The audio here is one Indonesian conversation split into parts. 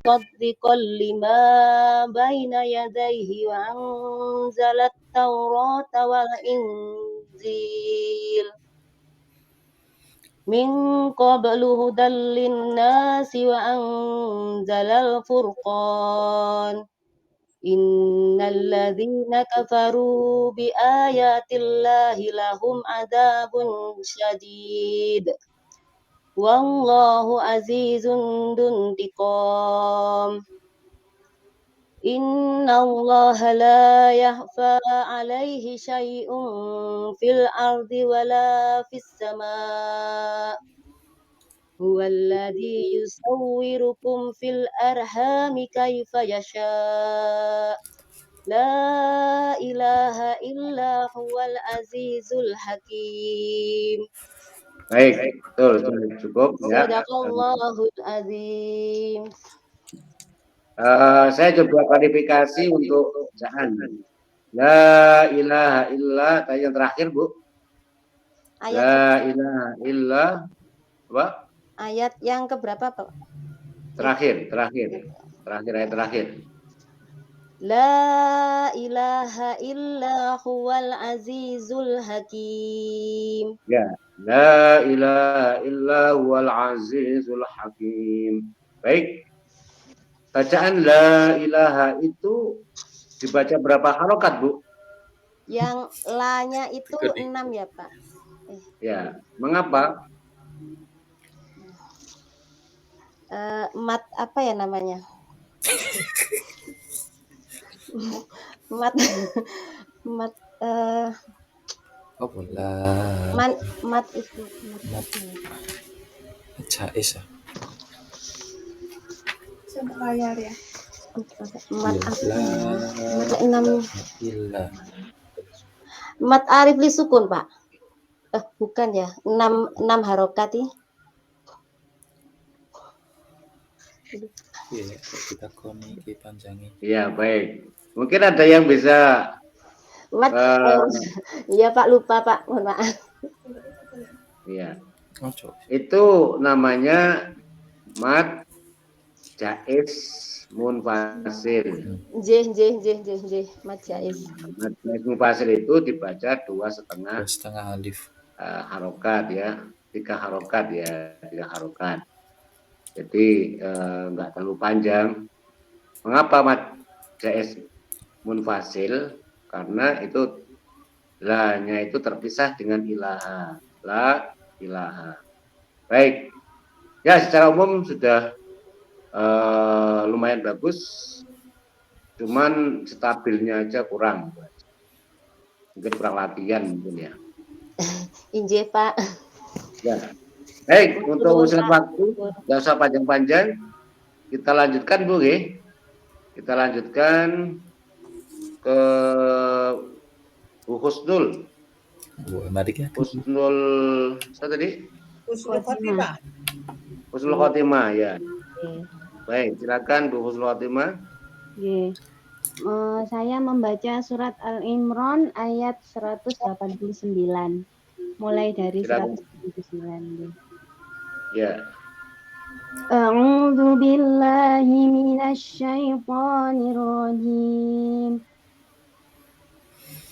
مصدقا لما بين يديه وأنزل التوراة والإنجيل من قبل هدى للناس وأنزل الفرقان إن الذين كفروا بآيات الله لهم عذاب شديد والله عزيز ذو انتقام إن الله لا يخفى عليه شيء في الأرض ولا في السماء هو الذي يصوركم في الأرحام كيف يشاء لا إله إلا هو العزيز الحكيم. Baik, betul, sudah cukup ya. Sadaqallahul azim. Saya coba klarifikasi untuk bacaan. La ilaha illa, tadi yang terakhir Bu. Ayat La ilaha illa, apa? ayat yang keberapa Pak? Terakhir ayat terakhir. La ilaha illa huwal azizul hakim. Ya, la ilaha illa huwal azizul hakim. Baik. Bacaan la ilaha itu dibaca berapa harokat, Bu? Yang la-nya itu 6 ya, Pak. Ya, mengapa? Mat apa ya namanya? mat mat itu Jais ya. Layar ya. Mat apa ya? Mat 6. Illa. Mat arif li sukun, Pak. Bukan ya. 6 harokat ya. Iya, kita koni iki panjangi. Iya, baik. Mungkin ada yang bisa iya Pak, lupa Pak, mohon maaf. Iya. Itu namanya mat jaiz munfasil. J, mat jaiz. Mat jaiz munfasil itu dibaca 2,5 alif. Harokat ya, 3 harokat ya, 3 harokat. Jadi enggak terlalu panjang. Mengapa mat jaiz munfasil? Karena itu la-nya itu terpisah dengan ilaha. La ilaha. Baik. Ya, secara umum sudah lumayan bagus. Cuman stabilnya aja kurang. Mungkin kurang latihan mungkin ya. Inje, Pak. Ya. Baik, untuk urusan waktu enggak usah panjang-panjang. Kita lanjutkan, Bu, ya. Kita lanjutkan ke Bu Husnul. Bu Madika. Husnul, saya tadi? Husnul Khotimah. Husnul Khotimah ya. Baik, silakan Bu Husnul Khotimah. Saya membaca surat Al-Imran ayat 189. Mulai dari 189. Ya. A'udzu billahi minasy syaithanir rajim.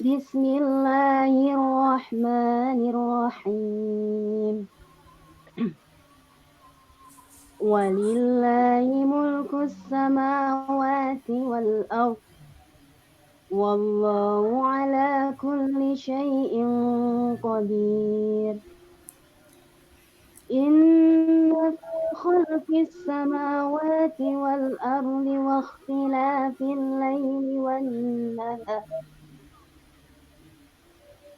Bismillahirrahmanirrahim. Walillahi mulkus samawati wal ardh. Wallahu ala kulli syai'in qadir. Inna fi khalqis samawati wal ardi wa ikhtilafil laili wan nahar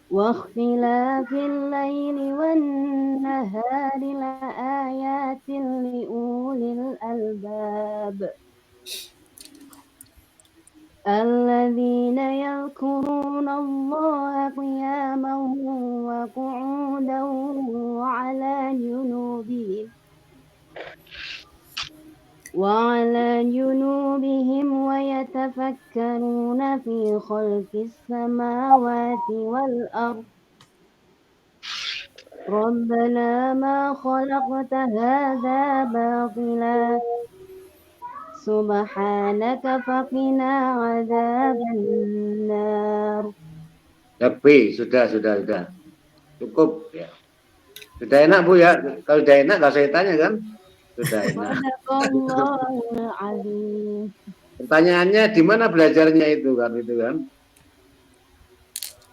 واختلاف الليل والنهار لآيات لأولي الألباب الذين يذكرون الله قياما وقعودا وعلى جنوبهم ويتفكرون في خلق السماوات والأرض ربنا ما خلقت هذا باطلا سبحانك فقنا عذاب النار. Lebih, sudah. Cukup ya. Sudah enak Bu ya. Kalau sudah enak nggak usah ditanya kan? Sudah enak. Sadaqallahul azim. Pertanyaannya di mana belajarnya itu kan?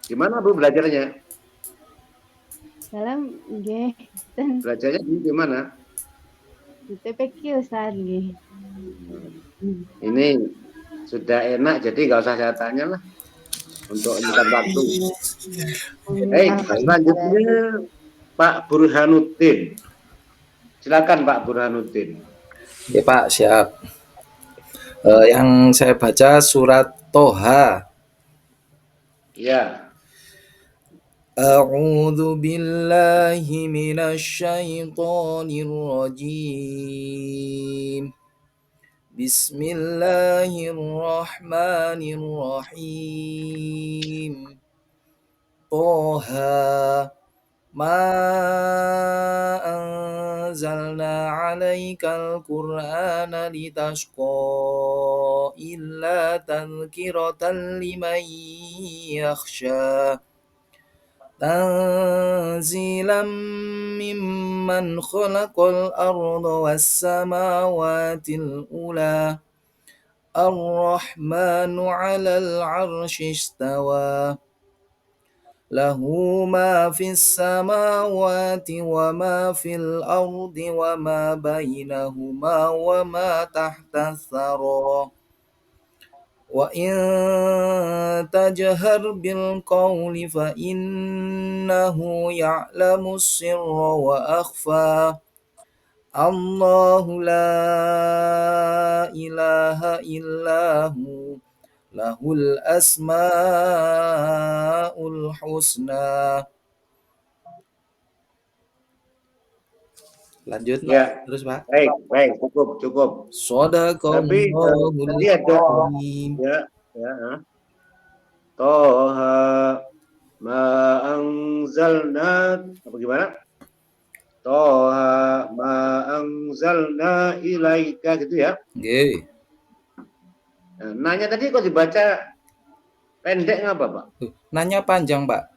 Di mana Bu belajarnya? Salam nggih. Dan Belajarnya di mana? di TPQ Ustaz nggih. Ini sudah enak, jadi nggak usah saya tanya lah untuk menyingkat waktu. Baik, selanjutnya Pak Burhanuddin. Silakan Pak Burhanuddin. Ya Pak, siap. Yang saya baca surat Toha. Ya. A'udzu billahi minasyaitonir rajim. Bismillahirrahmanirrahim. Toha ma anzalna 'alaikal qur'ana litashqa illa tadhkiratan liman yakhsha tanzilam mimman khalaqal arda was samawatil ula ar-rahmanu 'alal 'arsy istawa lahu ma fis samawati wa ma fil ardi wa ma bainahuma wa ma tahtas thara wa in tajhar bil qawli fa innahu ya'lamus sirra wa akhfa Allahu la ilaha illahu lahul asmaul husna. Lanjut Ya. terus Pak. Baik, cukup. Tapi Shadaqallahul tadi ada azim. ya. Toha ma anzalna apa gimana? Toha ma anzalna ilaika gitu ya. Nggih. Nah, nanya tadi kok dibaca pendek ngapa, Pak? Nanya panjang, Pak.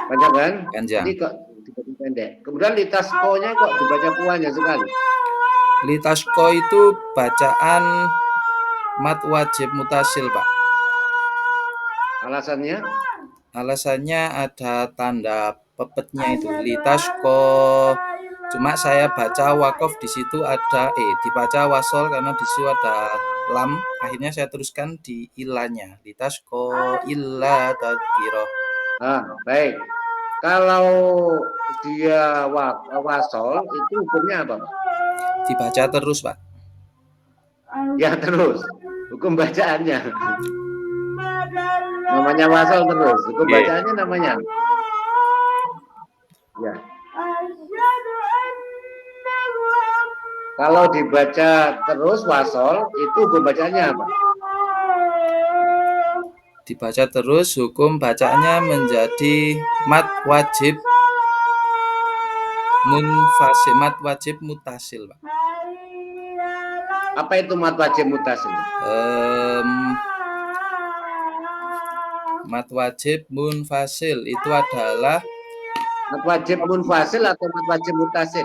Panjang kan? Panjang. Jadi kok dibaca pendek. Kemudian litasko-nya kok dibaca panjang sekali. Litasko itu bacaan mat wajib mutasil, Pak. Alasannya? Alasannya ada tanda pepetnya itu litasko. Cuma saya baca wakof di situ ada dibaca wasol karena di situ ada lam. Akhirnya saya teruskan di ilanya litasko illa tadhkiro. Baik. Kalau dia wasol itu hukumnya apa, Pak? Dibaca terus, Pak. Ya terus. Hukum bacaannya. Namanya wasol terus. Hukum bacaannya namanya. Ya. Kalau dibaca terus wasol itu hukum bacaannya apa? Dibaca terus hukum bacanya menjadi mat wajib munfasil, mat wajib mutasil, Pak. Apa itu mat wajib mutasil? Mat wajib munfasil itu adalah mat wajib munfasil atau mat wajib mutasil?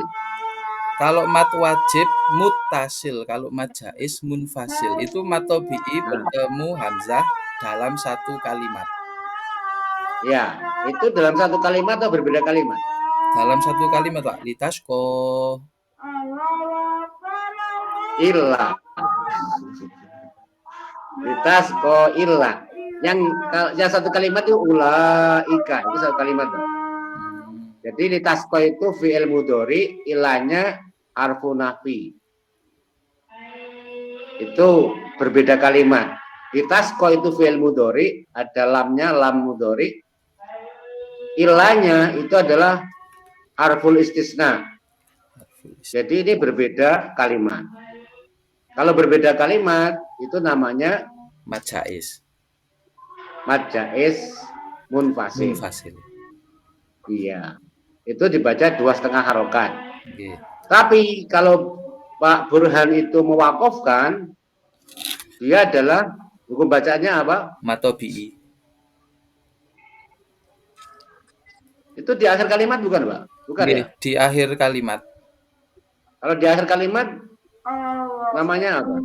Kalau mat wajib mutasil, kalau mat jaiz munfasil itu mat tabi'i bertemu hamzah dalam satu kalimat. Ya, itu dalam satu kalimat atau berbeda kalimat? Dalam satu kalimat, Pak. Litasko illa. Litasko illa. Yang satu kalimat itu ulaika, itu satu kalimat, Pak. Jadi litasko itu fi'il mudhari, ilahnya harfu nafi. Itu berbeda kalimat. Litasko itu fi'il mudhari, ada lamnya, lam mudhari. Ilahnya itu adalah harful istisna. Jadi ini berbeda kalimat. Kalau berbeda kalimat itu namanya mat jaiz. Mat jaiz munfasil. Iya. Itu dibaca 2,5 harokat. Tapi kalau Pak Burhan itu mewakafkan, dia adalah hukum bacaannya apa? Matobi'i. Itu di akhir kalimat bukan, Pak? Bukan ya? Di akhir kalimat. Kalau di akhir kalimat namanya apa?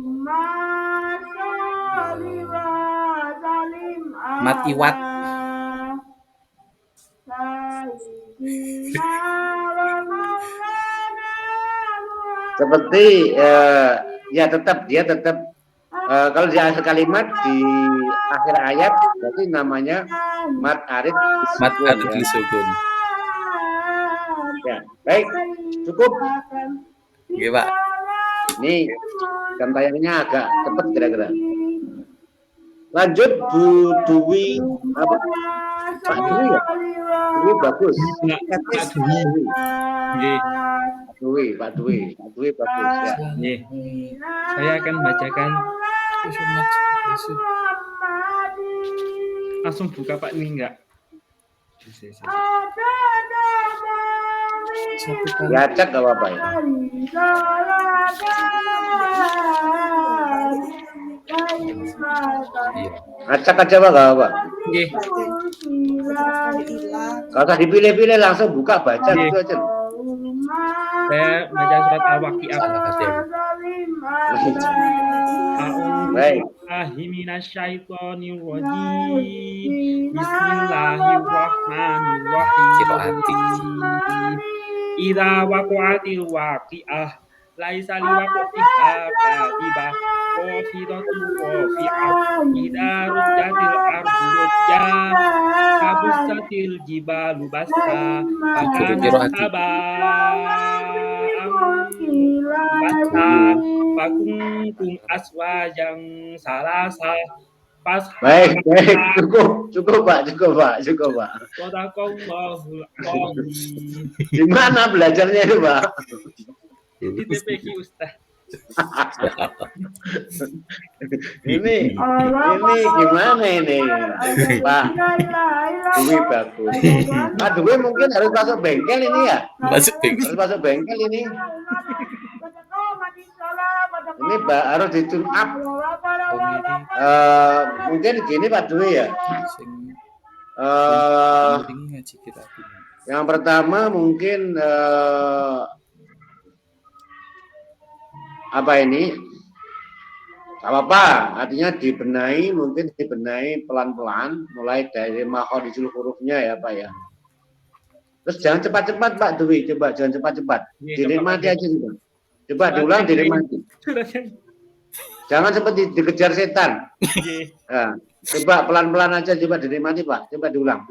Mat iwat. Seperti ya dia tetap kalau di akhir kalimat di akhir ayat berarti namanya mat arid Mat disukun, arid lisukun. ya. Baik, cukup. Oke, Pak. Ini jam tayangnya agak cepat kira-kira. Lanjut Bu Dwi apa? Pak Dwi ya? Dwi bagus. Pak Dwi. Nggih. Pak Dwi bagus ya. Nggih. Saya akan bacakan. Langsung buka Pak ini enggak? Ya cek gak apa-apa ya. Acak aja Pak gak apa-apa. Nggih. Kalau usah dipilih-pilih langsung buka baca gitu aja. Saya baca surat Al-Waqiah. Baik. A'udzubillahiminasyaitonirrajim. Bismillahirrahmanirrahim. Idza waqa'atil waqi'ah laisa liwaqtiha kadibah qafidatun rafi'ah idza rujjatil ardu rujja kabussatil jibalu bassa fakanat bassa fakuntum aswajan salasa pas. Baik, cukup Pak. Sadaqallahul azim. Di mana belajarnya itu Pak? Di TPQ Ustaz. ini gimana ini Pak Dwi bagus. Pak Dwi mungkin harus masuk bengkel ini ya. Masuk bengkel. Harus masuk bengkel ini. Ini harus di tune up. Mungkin gini Pak Dwi ya. Yang pertama mungkin apa ini? Apa-apa, artinya mungkin dibenahi pelan-pelan, mulai dari makhrajul hurufnya ya Pak ya. Terus jangan cepat-cepat Pak Dwi, coba jangan cepat-cepat, dinikmati aja juga. Coba diulang, dinikmati. Jangan seperti dikejar setan. Nah, coba pelan-pelan aja, coba dinikmati Pak. Coba diulang.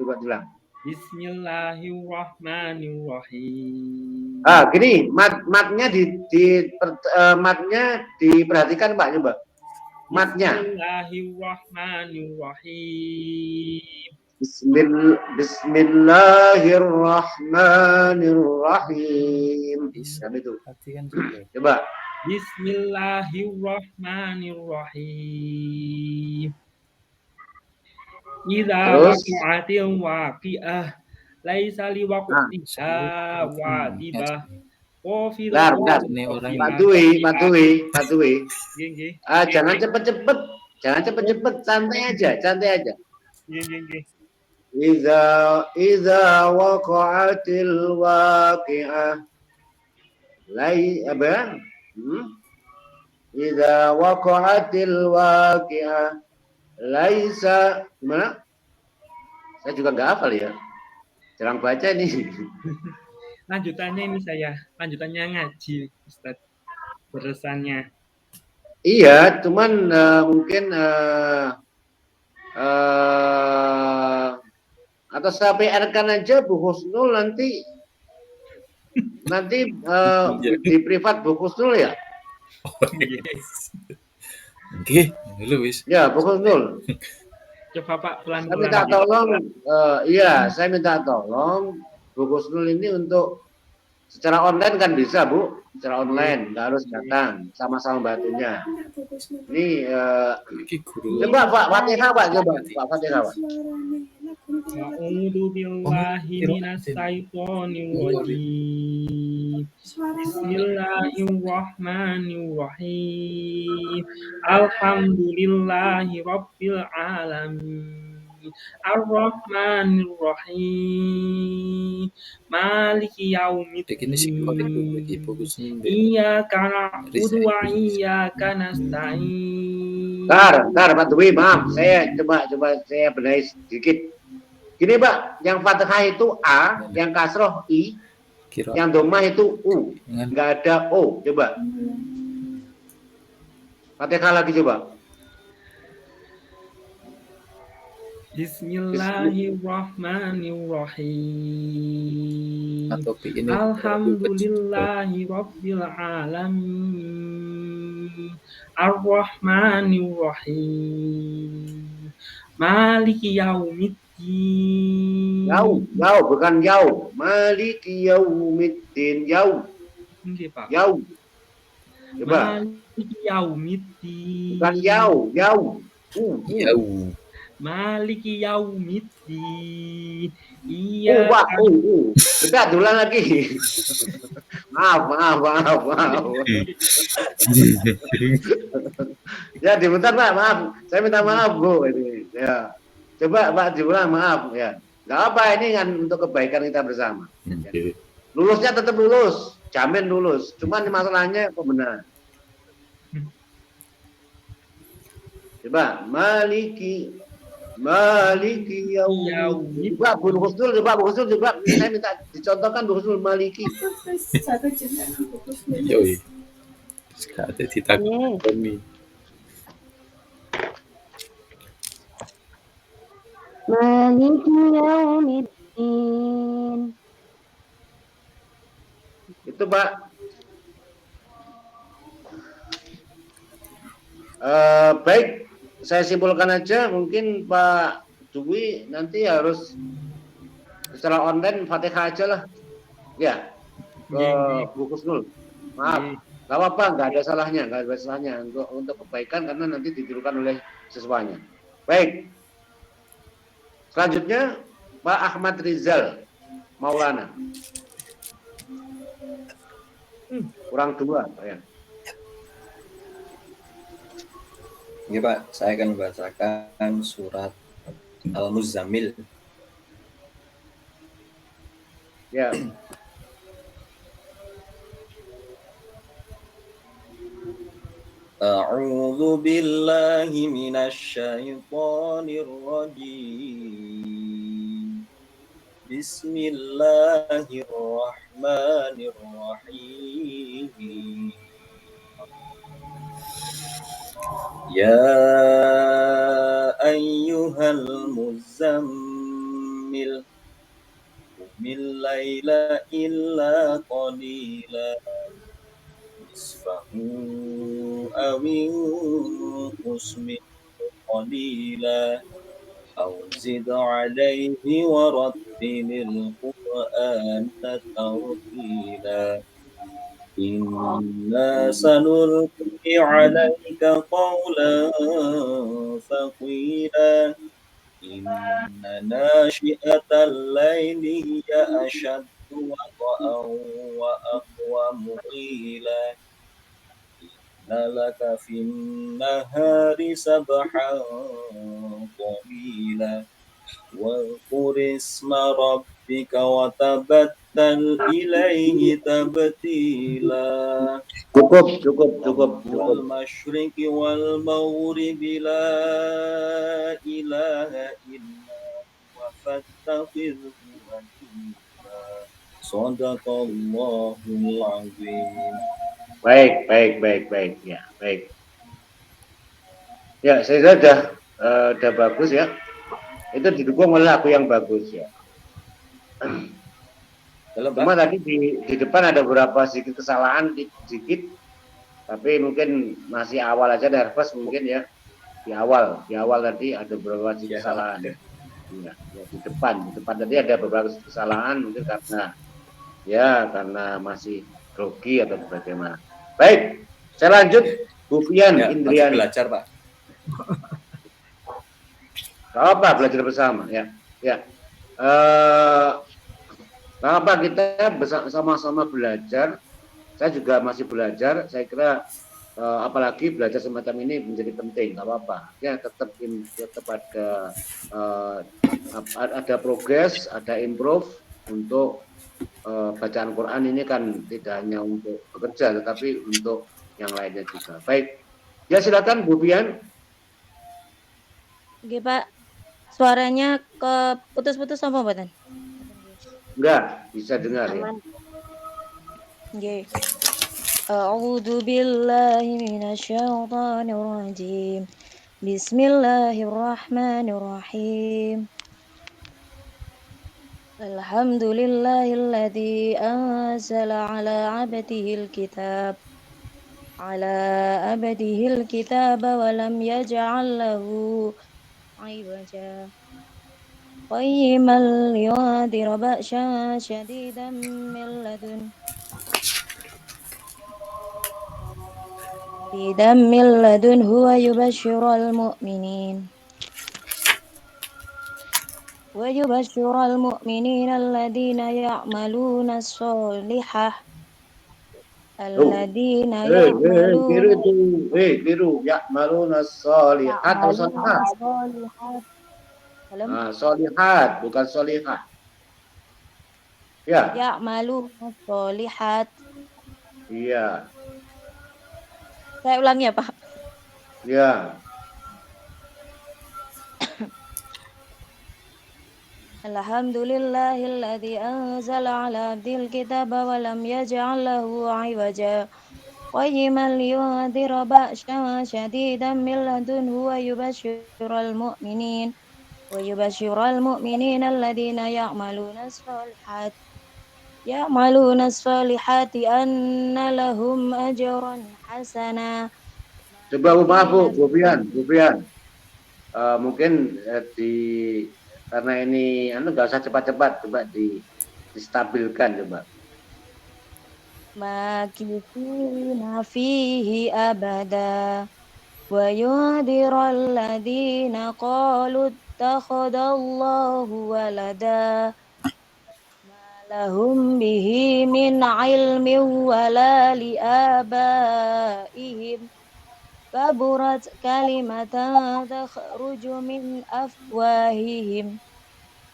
Bismillahirrahmanirrahim. Gini, matnya matnya diperhatikan Pak, coba. Matnya. Bismillahirrahmanirrahim. Bismillahirrahmanirrahim. Itu. Coba. Bismillahirrahmanirrahim. Idza waqa'atil waqi'ah laisa liwaqtiha wadibah. Bentar. Pak Dwi. Jangan cepet-cepet, santai aja. Nggih. Idza waqa'atil waqi'ah. Idza waqa'atil waqi'ah. Laisa gimana? Saya juga nggak hafal ya. Jarang baca nih. Lanjutannya ngaji Ustaz. Beresannya. Iya, cuman mungkin atau sampai R-kan aja Bu Husnul nanti di privat Bu Husnul ya. Oke, dulu wis. Ya, Bu Husnul. Coba Pak pelan-pelan. Saya minta tolong Bu Husnul ini untuk secara online kan bisa Bu, secara online nggak harus datang sama-sama batunya. Ini coba Pak Fatihah Pak, Fatihah Pak. A'udzu billahi minasyaitonir rajim. Bismillahirrahmanirrahim. Alhamdulillahi rabbil alamin. Ar-Rahmanir-Rahim. Maliki Dek ini sih kok yaumiddin. Ibu Kusnul. Iyyaka na'budu wa iyyaka nasta'in. Bentar Pak Dwi, maaf. Saya coba saya benahi sedikit. Gini Pak, yang Fatihah itu A, yang kasroh I, Kira yang domah itu U. Nggak ada O. Coba. Fatihah lagi coba. Bismillahirrahmanirrahim. atau ini Alhamdulillahi rabbil alamin. Ar-Rahmanir-Rahim. Maliki yaumiddin. Yau, bukan yau. Maliki yaumiddin. Yau. Nggih, Pak. Yau. Coba. Maliki yaumiddin. Bukan yau. jauh. Maliki yaumiddin. Pak. Kita ulang lagi. Maaf. Ya, bentar Pak, maaf. Saya minta maaf, Bu. Ini. Ya. Coba Pak diulang, maaf ya. Enggak apa, ini kan untuk kebaikan kita bersama. Ya. Lulusnya tetap lulus, jamin lulus. Cuman masalahnya kok benar. Coba Maliki yaumiddin. Coba Bu Husnul, coba saya minta dicontohkan Bu Husnul Maliki. Satu cinta fokus. Yoi. Sekarang ditakoni. Maliki yaumiddin. Itu Pak. Baik, saya simpulkan aja. Mungkin Pak Dwi nanti harus secara online Fatihah aja lah. Ya, Bu Kusnul. Maaf, nggak apa-apa, nggak ada salahnya untuk kebaikan karena nanti ditirukan oleh siswanya. Baik. Selanjutnya Pak Ahmad Rizal Maulana. Kurang 2, Pak ya. Oke Pak, saya akan membacakan surat Al-Muzammil. Ya. A'udzu billahi minasy syaithanir rajim. Bismillahirrahmanirrahim. Ya ayyuhal muzammil qumil laila illa qalila nisfahu aw inqus minhu qalila aw zid alayhi wa rattilil qur'ana tartila. Inna sanulqi 'alaika qawlan thaqila. Inna nashi'atal laili hiya ashaddu wata'an wa aqwamu qila. Inna laka fin nahari sabhan qawila. Wa isma rabbika wa tabattal ilaihi tabtila. Cukup. Wal masyriqi wal maghribi la ilaha illa wa fattakhidhu wakila. Shadaqallahul azim. Baik. Ya, baik. Ya, saya udah bagus ya. Itu didukung oleh lagu yang bagus ya. Cuma tadi di depan ada beberapa sedikit kesalahan sedikit, tapi mungkin masih awal aja nervous mungkin ya. Di awal tadi ada beberapa sedikit kesalahan. Ya, di depan tadi ada beberapa kesalahan mungkin karena masih grogi atau bagaimana. Baik, saya lanjut Bu Fian Indriani. Belajar Pak. Gak apa, belajar bersama ya. Apa kita sama-sama belajar. Saya juga masih belajar. Saya kira apalagi belajar semacam ini menjadi penting. Nggak apa-apa. Ya tetap ada progres, ada improve untuk bacaan Quran ini kan tidak hanya untuk bekerja, tetapi untuk yang lainnya juga. Baik. Ya silakan Bu Bian. Oke, Pak. Suaranya ke putus-putus apa mboten? Enggak, bisa dengar ya. Aman. Nggih. A'udzu billahi minasyaitonir rajim. Bismillahirrahmanirrahim. Alhamdulillahilladzi anzala ala 'abdihil kitab wa lam yaj'al lahu 'iwaja. Qayyiman liyundhira ba'san shadidan min ladunhu wa yubashshiral mu'minina alladhina ya'maluna as-solihah biru ya'maluna sholihat atau sholihat. Sholihat bukan sholihat. Ya. Ya'maluna as-solihat. Iya. Saya ulangi ya, Pak. Ya. Alhamdulillahilladzi anzala 'ala 'abdihil kitaba wa lam yaj'al lahu 'iwaja. Qayyiman liyundhira ba'san shadidan min ladunhu wa yubashshiral mu'minina alladhina ya'maluna as-solihati anna lahum ajran hasana. Coba maaf Bu Bian. Mungkin karena ini nggak usah cepat-cepat, coba distabilkan coba. Makithina fihi abada wa yudhiral ladina qalu ittakhadallahu walada ma lahum bihi min ilmin wala li abaihim kaburat kalimatan takhruju min afwahihim.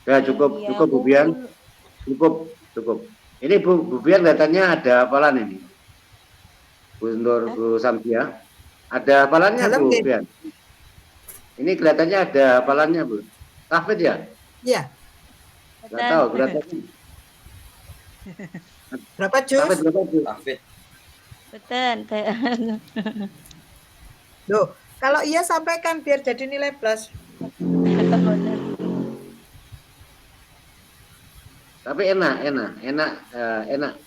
Ya cukup Bu Bian. Cukup. Ini Bu Bian kelihatannya ada hafalan ini. Bu Nur, Bu Samsia. Ada hafalannya Bu Bian. Ini kelihatannya ada hafalannya Bu. Tahfidz ya? Iya. Enggak tahu kelihatannya. Berapa juz? Tahfidz. Betul. Loh, kalau iya sampaikan biar jadi nilai plus. Tapi enak.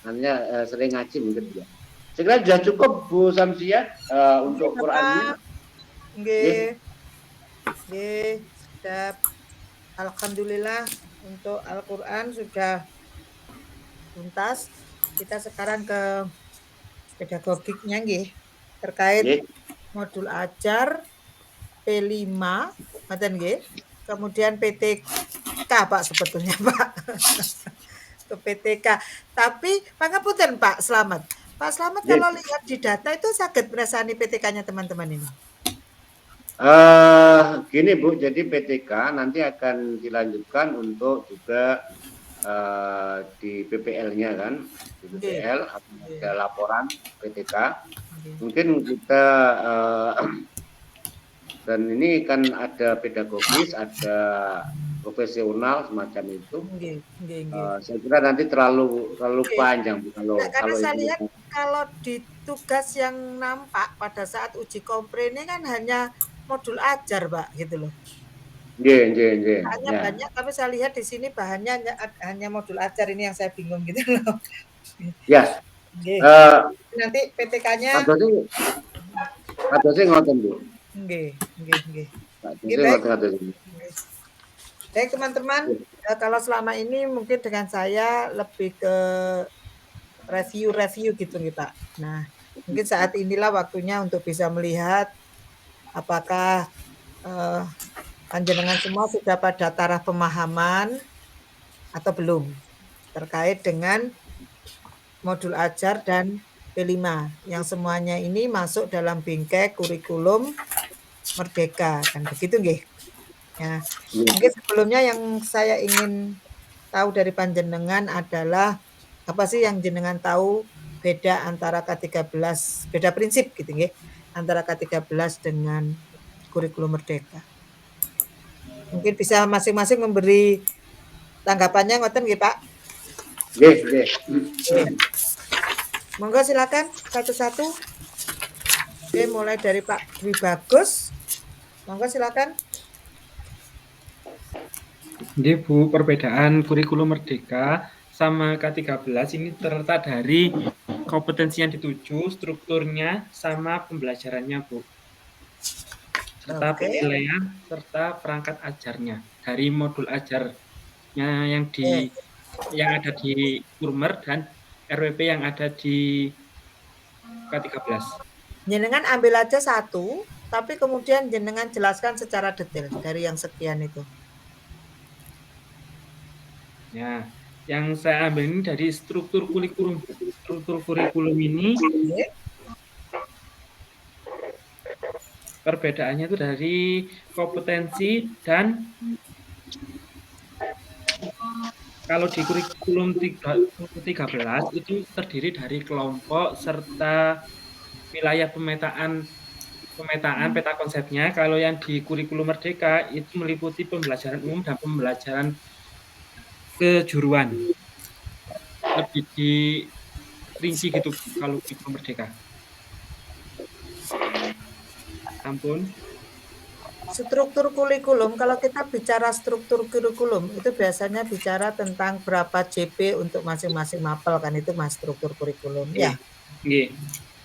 Hanya sering ngaji mungkin ya. Saya kira sudah cukup Bu Samsia untuk Qurannya. Nggih. Sudah. Alhamdulillah untuk Al-Qur'an sudah tuntas. Kita sekarang ke pedagogiknya nggih. Terkait modul ajar P5 ngoten nggih. Kemudian PTK Pak sebetulnya Pak. Ke PTK. Tapi pangapunten Pak Slamet. Pak Slamet kalau lihat di data itu saged mirsani PTK-nya teman-teman ini. Gini Bu, jadi PTK nanti akan dilanjutkan untuk juga di PPL-nya kan, di PPL ada laporan PTK. Mungkin kita dan ini kan ada pedagogis, ada profesional semacam itu. Saya kira nanti terlalu panjang kalau saya lihat kalau di tugas yang nampak pada saat uji kompre ini kan hanya modul ajar Pak gitu loh. Hanya banyak, tapi saya lihat di sini bahannya hanya modul ajar, ini yang saya bingung gitu loh. Ya. Nanti PTK-nya. Atau sih ngoten Bu. Nggih. Baik teman-teman, kalau selama ini mungkin dengan saya lebih ke review gitu nih Pak. Nah, mungkin saat inilah waktunya untuk bisa melihat apakah panjenengan semua sudah pada taraf pemahaman atau belum. terkait dengan modul ajar dan P5 yang semuanya ini masuk dalam bingkai kurikulum Merdeka, kan begitu nggih? Ya. Mungkin sebelumnya yang saya ingin tahu dari panjenengan adalah apa sih yang jenengan tahu beda antara K13, beda prinsip gitu nggih, antara K13 dengan kurikulum Merdeka. Mungkin bisa masing-masing memberi tanggapannya ngoten nggih, Pak? Nggih, nggih. Monggo silakan satu-satu. Oke, mulai dari Pak Dwi Bagus. Monggo silakan. Nggih Bu, perbedaan kurikulum Merdeka sama K13 ini terletak dari kompetensi yang dituju, strukturnya, sama pembelajarannya Bu. Serta Oke. penilaian, serta perangkat ajarnya. Dari modul ajarnya yang ada di Kurmer dan RWP yang ada di K13. Jenengan ambil aja satu, tapi kemudian jenengan jelaskan secara detail dari yang sekian itu. Ya, yang saya ambil ini dari struktur kurikulum. Struktur kurikulum ini perbedaannya itu dari kompetensi dan kalau di kurikulum 13 itu terdiri dari kelompok serta wilayah pemetaan peta konsepnya. Kalau yang di kurikulum Merdeka itu meliputi pembelajaran umum dan pembelajaran kejuruan. Lebih dirinci gitu kalau kurikulum Merdeka. Ampun. Struktur kurikulum, kalau kita bicara struktur kurikulum, itu biasanya bicara tentang berapa JP untuk masing-masing mapel, kan itu mas struktur kurikulum. Ya. Nggih.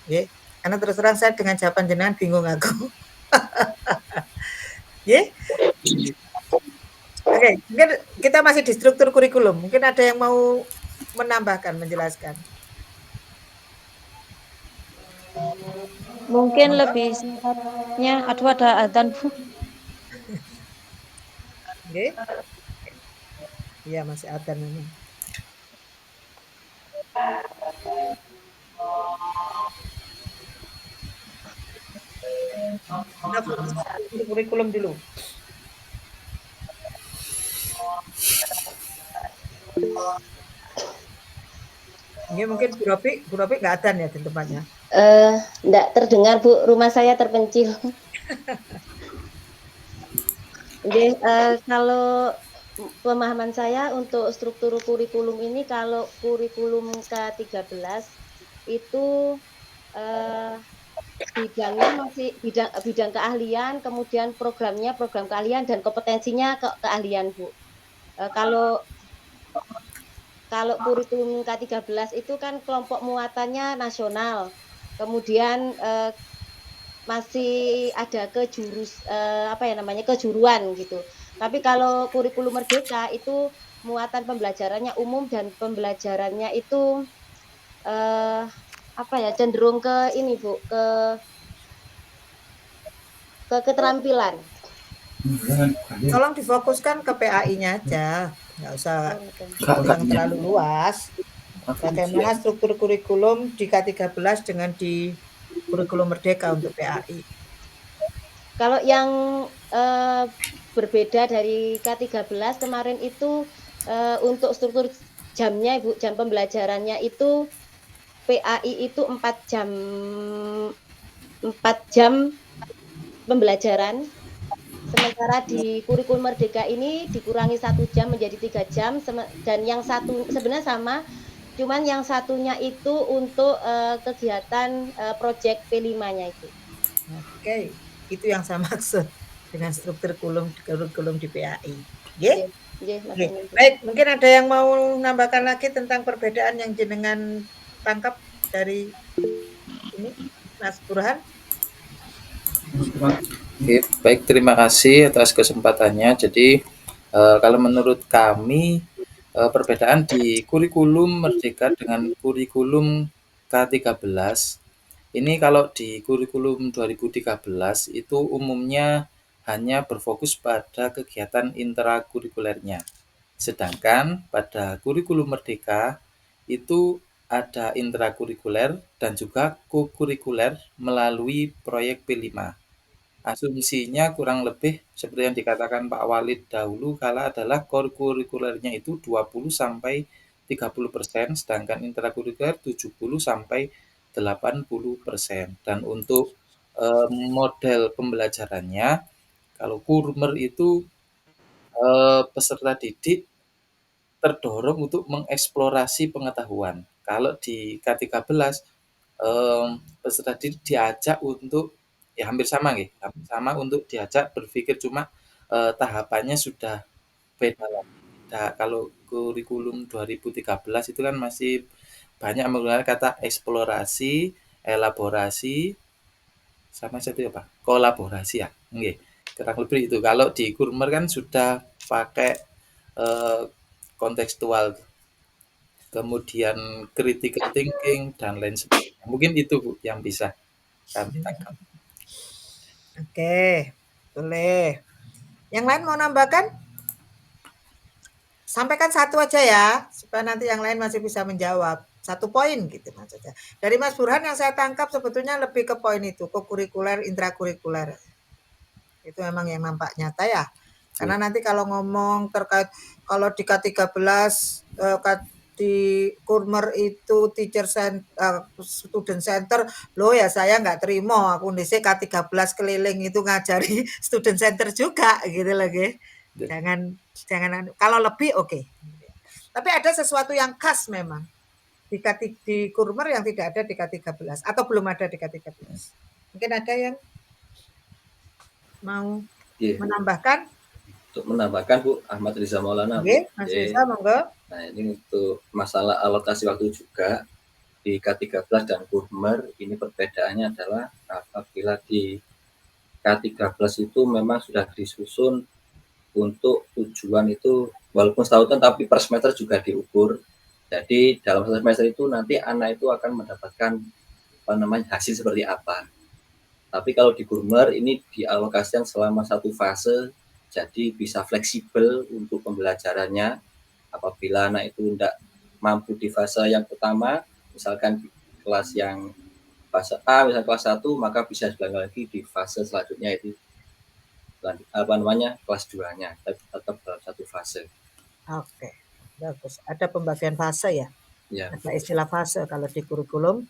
Nggih. Karena terus terang saya dengan jawaban jenengan bingung aku. Nggih. Oke, mungkin kita masih di struktur kurikulum. Mungkin ada yang mau menambahkan, menjelaskan. Mungkin lebih singkatnya, aduh ada adzan Bu. Oke. Iya, masih adzan ini. Kurikulum dulu. Ini mungkin Bu Rofi nggak adzan ya di tempatnya? Enggak terdengar Bu, rumah saya terpencil. Jadi, kalau pemahaman saya untuk struktur kurikulum ini, kalau kurikulum K13 itu bidangnya masih bidang keahlian, kemudian program keahlian dan kompetensinya keahlian Bu. Kalau kurikulum K13 itu kan kelompok muatannya nasional, kemudian masih ada kejuruan gitu. Tapi kalau kurikulum Merdeka itu muatan pembelajarannya umum dan pembelajarannya itu cenderung ke ini Bu, ke keterampilan. Tolong difokuskan ke PAI-nya aja, nggak usah yang terlalu luas. Bagaimana struktur kurikulum di K13 dengan di kurikulum Merdeka untuk PAI? Kalau yang berbeda dari K13 kemarin itu untuk struktur jamnya Ibu, jam pembelajarannya itu PAI itu 4 jam pembelajaran. Sementara di kurikulum Merdeka ini dikurangi 1 jam menjadi 3 jam, dan yang satu sebenarnya sama, cuman yang satunya itu untuk kegiatan proyek P5-nya itu. Oke, itu yang saya maksud dengan struktur kurikulum di PAI. Oke? Baik, mungkin ada yang mau nambahkan lagi tentang perbedaan yang jenengan tangkap dari ini, Mas Burhan? Oke, baik, terima kasih atas kesempatannya. Jadi kalau menurut kami perbedaan di kurikulum Merdeka dengan kurikulum K13 ini, kalau di kurikulum 2013 itu umumnya hanya berfokus pada kegiatan intrakurikulernya. Sedangkan pada kurikulum Merdeka itu ada intrakurikuler dan juga kokurikuler melalui proyek P5. Asumsinya kurang lebih seperti yang dikatakan Pak Walid dahulu kala adalah kurikulernya itu 20 sampai 30%, sedangkan intrakurikuler 70 sampai 80%. Dan untuk model pembelajarannya, kalau kurmer itu peserta didik terdorong untuk mengeksplorasi pengetahuan. Kalau di K13 peserta didik diajak untuk ya hampir sama untuk diajak berpikir, cuma tahapannya sudah beda lagi. Nah, kalau kurikulum 2013 itu kan masih banyak menggunakan kata eksplorasi, elaborasi, sama satu apa? Kolaborasi ya. Nggih. Kurang lebih itu. Kalau di Kurmer kan sudah pakai kontekstual, kemudian critical thinking dan lain sebagainya. Mungkin itu Bu yang bisa kami tangkap. Oke, boleh. Yang lain mau nambahkan? Sampaikan satu aja ya, supaya nanti yang lain masih bisa menjawab. 1 poin gitu maksudnya. Dari Mas Burhan yang saya tangkap sebetulnya lebih ke poin itu, kokurikuler, intrakurikuler. Itu memang yang nampak nyata ya. Karena nanti kalau ngomong terkait kalau di K13 di Kurmer itu student center, loh ya saya nggak terima, aku di K13 keliling itu ngajari student center juga gitu lagi. Jangan kalau lebih oke. Tapi ada sesuatu yang khas memang di Kurmer yang tidak ada di K13 atau belum ada di K13. Mungkin ada yang mau menambahkan? Untuk menambahkan Bu, Ahmad Riza Maulana. Oke, Mas Riza monggo. Nah, ini untuk masalah alokasi waktu juga di K13 dan Kurmer, ini perbedaannya adalah apabila di K13 itu memang sudah disusun untuk tujuan itu walaupun setahun tapi per semester juga diukur. Jadi dalam satu semester itu nanti anak itu akan mendapatkan hasil seperti apa. Tapi kalau di Kurmer ini dialokasikan selama 1 fase, jadi bisa fleksibel untuk pembelajarannya. Apabila anak itu tidak mampu di fase yang pertama, misalkan di kelas yang fase A, misalkan kelas 1, maka bisa diulang lagi di fase selanjutnya itu kelas 2-nya, tetap dalam 1 fase. Oke, bagus. Ada pembagian fase ya? Ya. Ada istilah fase kalau di kurikulum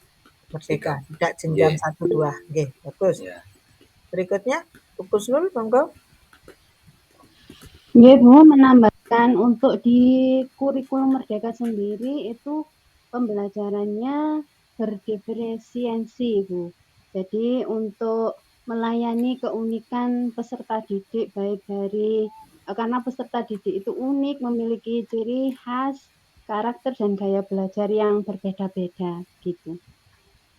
Merdeka, tidak jenjang 1, 2. Oke, bagus. Ya. Berikutnya, Bu Kusnul, monggo. Ya Bu, menambahkan untuk di kurikulum Merdeka sendiri itu pembelajarannya berdiferensiasi Bu. Jadi untuk melayani keunikan peserta didik baik dari karena peserta didik itu unik, memiliki ciri khas, karakter dan gaya belajar yang berbeda-beda gitu.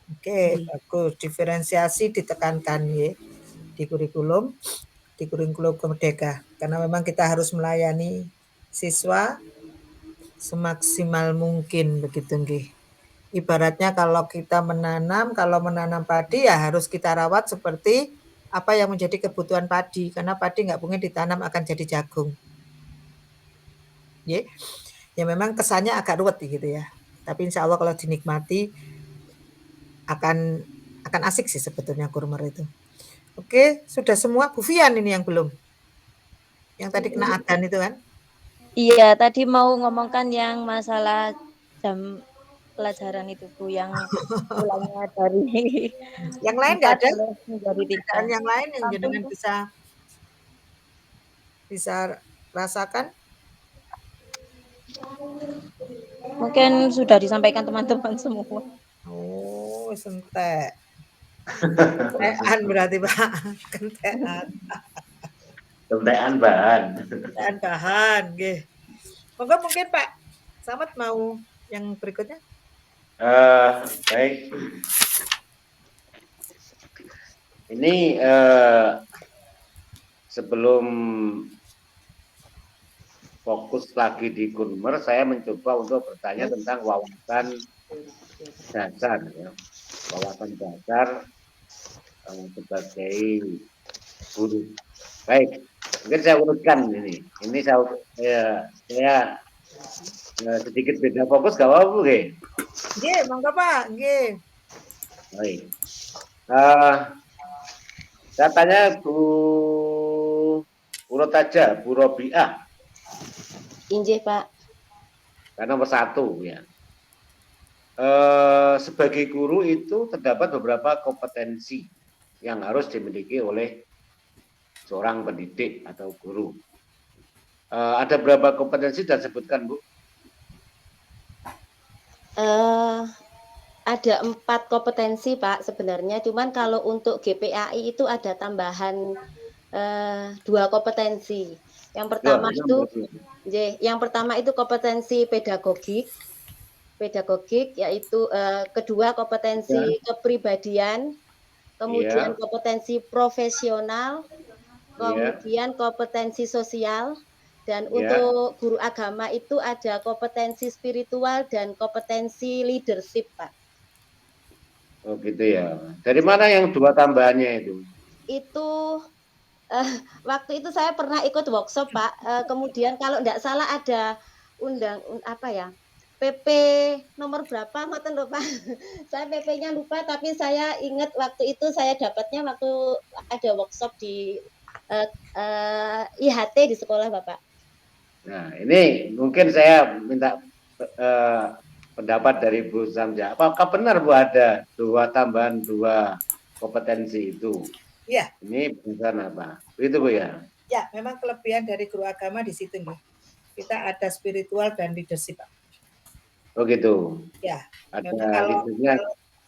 Oke, bagus. Diferensiasi ditekankan ya di kurikulum Merdeka. Karena memang kita harus melayani siswa semaksimal mungkin begitu nggih. Ibaratnya kalau menanam padi ya harus kita rawat seperti apa yang menjadi kebutuhan padi, karena padi nggak mungkin ditanam akan jadi jagung. Ya memang kesannya agak ruwet gitu ya. Tapi insya Allah kalau dinikmati akan asik sih sebetulnya Kurmer itu. Oke, sudah semua. Bu Fian ini yang belum. Yang tadi kena adzan itu kan? Iya, tadi mau ngomongkan yang masalah jam pelajaran itu Bu, yang mulainya dari yang lain nggak ada menjadi 3. Yang lain yang jenengan bisa rasakan? Mungkin sudah disampaikan teman-teman semua. Oh, sentek. Kentean berarti Pak. Kentean. Kentean bahan. Kentean bahan, nggih. Monggo mungkin Pak Samad mau yang berikutnya. Baik. Ini sebelum fokus lagi di Kurmer, saya mencoba untuk bertanya tentang wawasan dasar, ya. Wawasan dasar sebagai guru. Baik, mungkin saya urutkan ini. Ini saya sedikit beda fokus, gak apa-apa, Bu? Nggih, monggo Pak, nggih. Baik. Saya tanya Bu urut aja, Bu Robiah. Injih, Pak. Karena nomor 1 ya. Sebagai guru itu terdapat beberapa kompetensi yang harus dimiliki oleh seorang pendidik atau guru. Ada berapa kompetensi dan sebutkan, Bu? Ada 4 kompetensi, Pak, sebenarnya. Cuman kalau untuk GPAI itu ada tambahan 2 kompetensi. Yang pertama yang pertama itu kompetensi pedagogik, yaitu kedua kompetensi kepribadian, kemudian kompetensi profesional, kemudian kompetensi sosial, dan untuk guru agama itu ada kompetensi spiritual dan kompetensi leadership, Pak. Oh gitu ya. Dari mana yang 2 tambahannya itu? Itu waktu itu saya pernah ikut workshop, Pak. Kemudian kalau enggak salah ada PP nomor berapa, ngoten lho, Pak. Saya PP-nya lupa, tapi saya ingat waktu itu saya dapatnya waktu ada workshop di IHT di sekolah, Bapak. Nah, ini mungkin saya minta pendapat dari Bu Samja. Apakah benar, Bu, ada 2 tambahan 2 kompetensi itu? Iya. Ini bukan apa? Itu, Bu, ya? Ya, memang kelebihan dari guru agama di situ nih. Kita ada spiritual dan leadership, Pak. Oh gitu. Ya. Ada kalau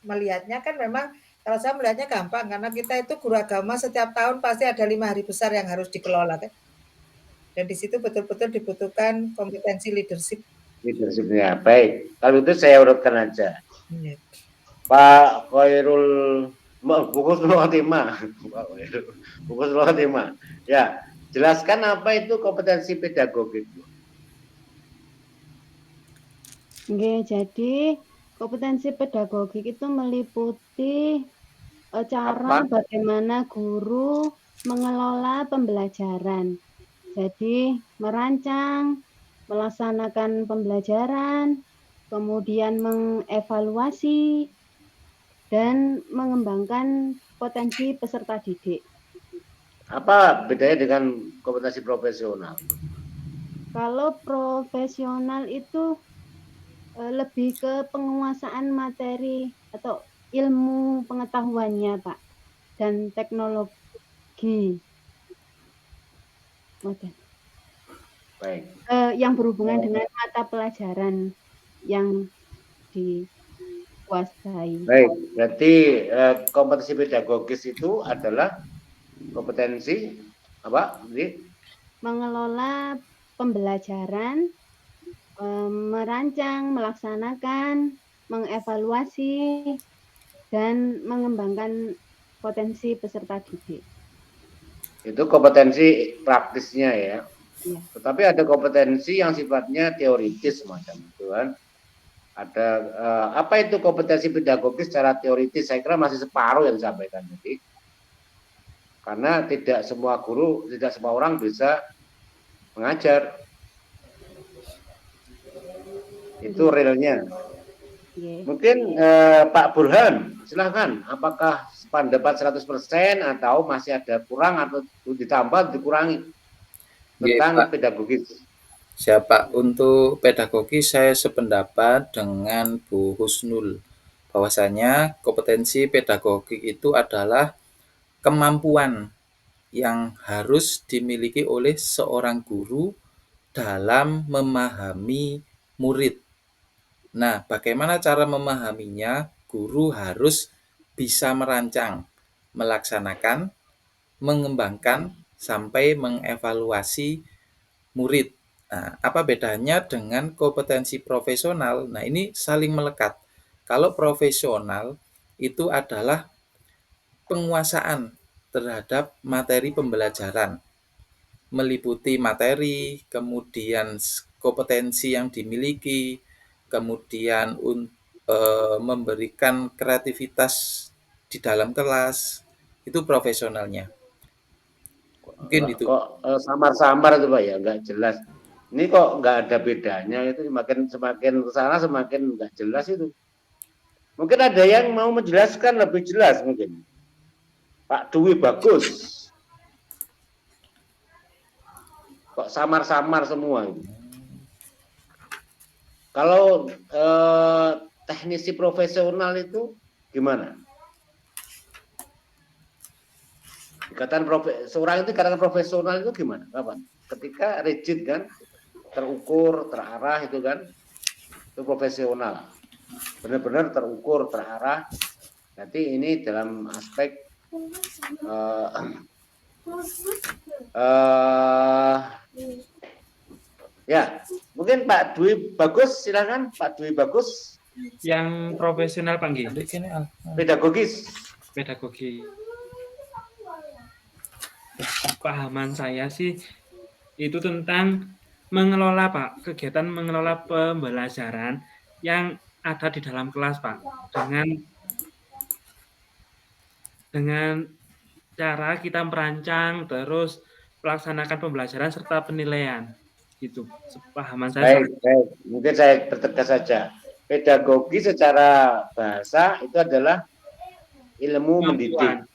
melihatnya kan memang kalau saya melihatnya gampang karena kita itu guru agama setiap tahun pasti ada 5 hari besar yang harus dikelola kan. Dan di situ betul-betul dibutuhkan kompetensi leadership. Leadershipnya. Baik. Kalau itu saya urutkan aja. Pak Khairul Bukus Khotimah. Bukus Khotimah. Ya, jelaskan apa itu kompetensi pedagogik. Oke, jadi kompetensi pedagogik itu meliputi cara bagaimana guru mengelola pembelajaran. Jadi merancang, melaksanakan pembelajaran, kemudian mengevaluasi, dan mengembangkan potensi peserta didik. Apa bedanya dengan kompetensi profesional? Kalau profesional itu lebih ke penguasaan materi atau ilmu pengetahuannya, Pak, dan teknologi. Baik. Yang berhubungan dengan mata pelajaran yang dikuasai. Baik, berarti kompetensi pedagogis itu adalah kompetensi apa? Mengelola pembelajaran, merancang, melaksanakan, mengevaluasi, dan mengembangkan potensi peserta didik. Itu kompetensi praktisnya ya. Ya. Tetapi ada kompetensi yang sifatnya teoritis macam itu kan. Ada apa itu kompetensi pedagogis secara teoritis? Saya kira masih separuh yang disampaikan tadi. Karena tidak semua guru, tidak semua orang bisa mengajar. Itu realnya. Mungkin Pak Burhan, silahkan. Apakah pendapat 100% atau masih ada kurang atau ditambah, dikurangi tentang pedagogis? Siapa untuk pedagogi saya sependapat dengan Bu Husnul bahwasanya kompetensi pedagogik itu adalah kemampuan yang harus dimiliki oleh seorang guru dalam memahami murid. Nah, bagaimana cara memahaminya? Guru harus bisa merancang, melaksanakan, mengembangkan, sampai mengevaluasi murid. Nah, apa bedanya dengan kompetensi profesional? Nah, ini saling melekat. Kalau profesional itu adalah penguasaan terhadap materi pembelajaran, meliputi materi, kemudian kompetensi yang dimiliki, kemudian memberikan kreativitas di dalam kelas, itu profesionalnya. Mungkin itu. Kok samar-samar itu Pak ya, nggak jelas. Ini kok nggak ada bedanya, itu semakin ke sana semakin nggak jelas itu. Mungkin ada yang mau menjelaskan lebih jelas mungkin. Pak Dwi Bagus. Kok samar-samar semua itu. Kalau teknisi profesional itu gimana? Seorang itu dikatakan profesional itu gimana? Kapan? Ketika rigid kan, terukur, terarah itu kan, itu profesional. Benar-benar terukur, terarah. Nanti ini dalam aspek ya, mungkin Pak Dwi Bagus, silakan Pak Dwi Bagus. Yang profesional Pak Nggih. Pedagogis. Pedagogi. Pahaman saya sih itu tentang mengelola Pak, kegiatan mengelola pembelajaran yang ada di dalam kelas Pak, dengan cara kita merancang terus melaksanakan pembelajaran serta penilaian. Itu pahaman saya. Baik. Mungkin saya pertegas saja. Pedagogi secara bahasa itu adalah ilmu mendidik.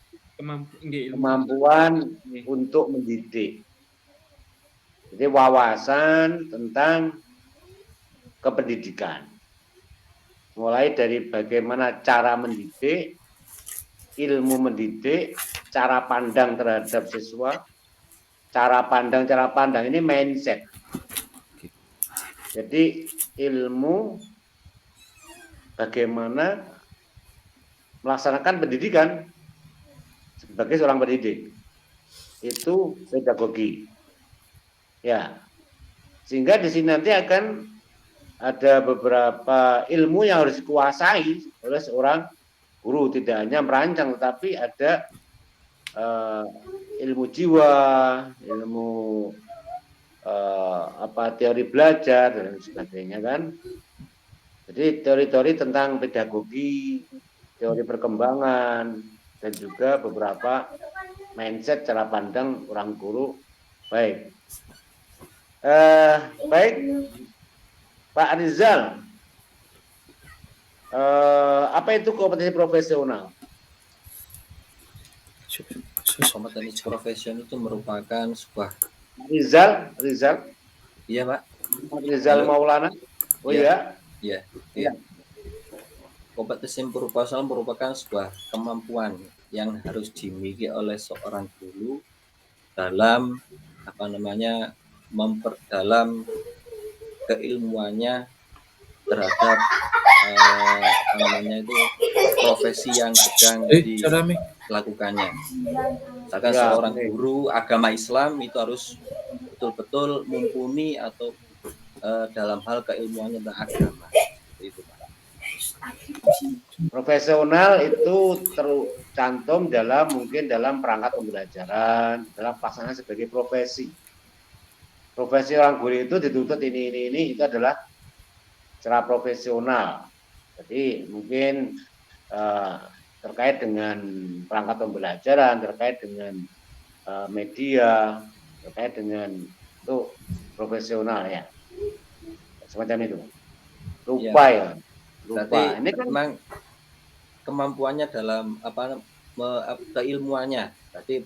Kemampuan untuk mendidik. Jadi wawasan tentang kependidikan. Mulai dari bagaimana cara mendidik, ilmu mendidik, cara pandang terhadap siswa, cara pandang ini mindset. Jadi ilmu bagaimana melaksanakan pendidikan sebagai seorang pendidik, itu pedagogi. Ya, sehingga di sini nanti akan ada beberapa ilmu yang harus dikuasai oleh seorang guru, tidak hanya merancang, tetapi ada ilmu jiwa, ilmu teori belajar dan sebagainya kan. Jadi teori-teori tentang pedagogi, teori perkembangan, dan juga beberapa mindset cara pandang orang guru. Baik. Baik, Pak Rizal. Apa itu kompetensi profesional? Kompetensi profesional itu merupakan sebuah Rizal. Iya, Pak. Rizal Maulana. Oh iya. Iya. Kompetensi profesional merupakan sebuah kemampuan yang harus dimiliki oleh seorang guru dalam memperdalam keilmuannya terhadap profesi yang sedang dilakukannya. Misalkan seorang guru agama Islam itu harus betul-betul mumpuni atau dalam hal keilmuannya tentang agama. Itu, Pak. Profesional itu tercantum mungkin dalam perangkat pembelajaran, dalam pelaksanaan sebagai profesi. Profesi orang guru itu dituntut ini itu adalah secara profesional. Jadi mungkin terkait dengan perangkat pembelajaran, terkait dengan media, terkait dengan itu profesional ya, semacam itu. Lupa. Berarti ini kan memang kemampuannya dalam keilmuannya. Berarti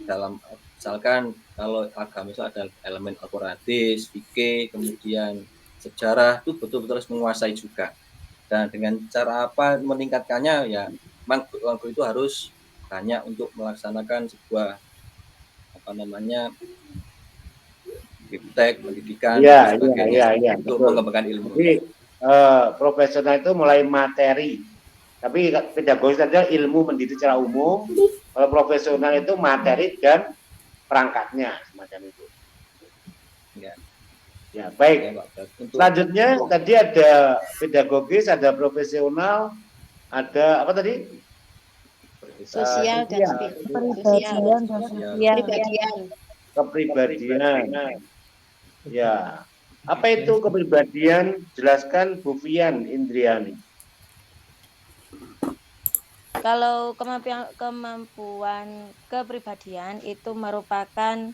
dalam misalkan kalau agama itu ada elemen Al-Qur'an, hadis, fikih, kemudian sejarah, itu betul-betul harus menguasai juga. Dan dengan cara apa meningkatkannya, ya memang guru itu harus banyak untuk melaksanakan sebuah iptek, pendidikan, dan sebagainya untuk mengembangkan ilmu. Jadi profesional itu mulai materi, tapi pedagogis adalah ilmu mendidik secara umum. Kalau profesional itu materi dan perangkatnya, semacam itu. Ya, baik. Selanjutnya tadi ada pedagogis, ada profesional, ada apa tadi? Sosial dan kepribadian. Ya. Apa itu kepribadian? Jelaskan Bu Fian Indriani. Kalau kemampuan kepribadian itu merupakan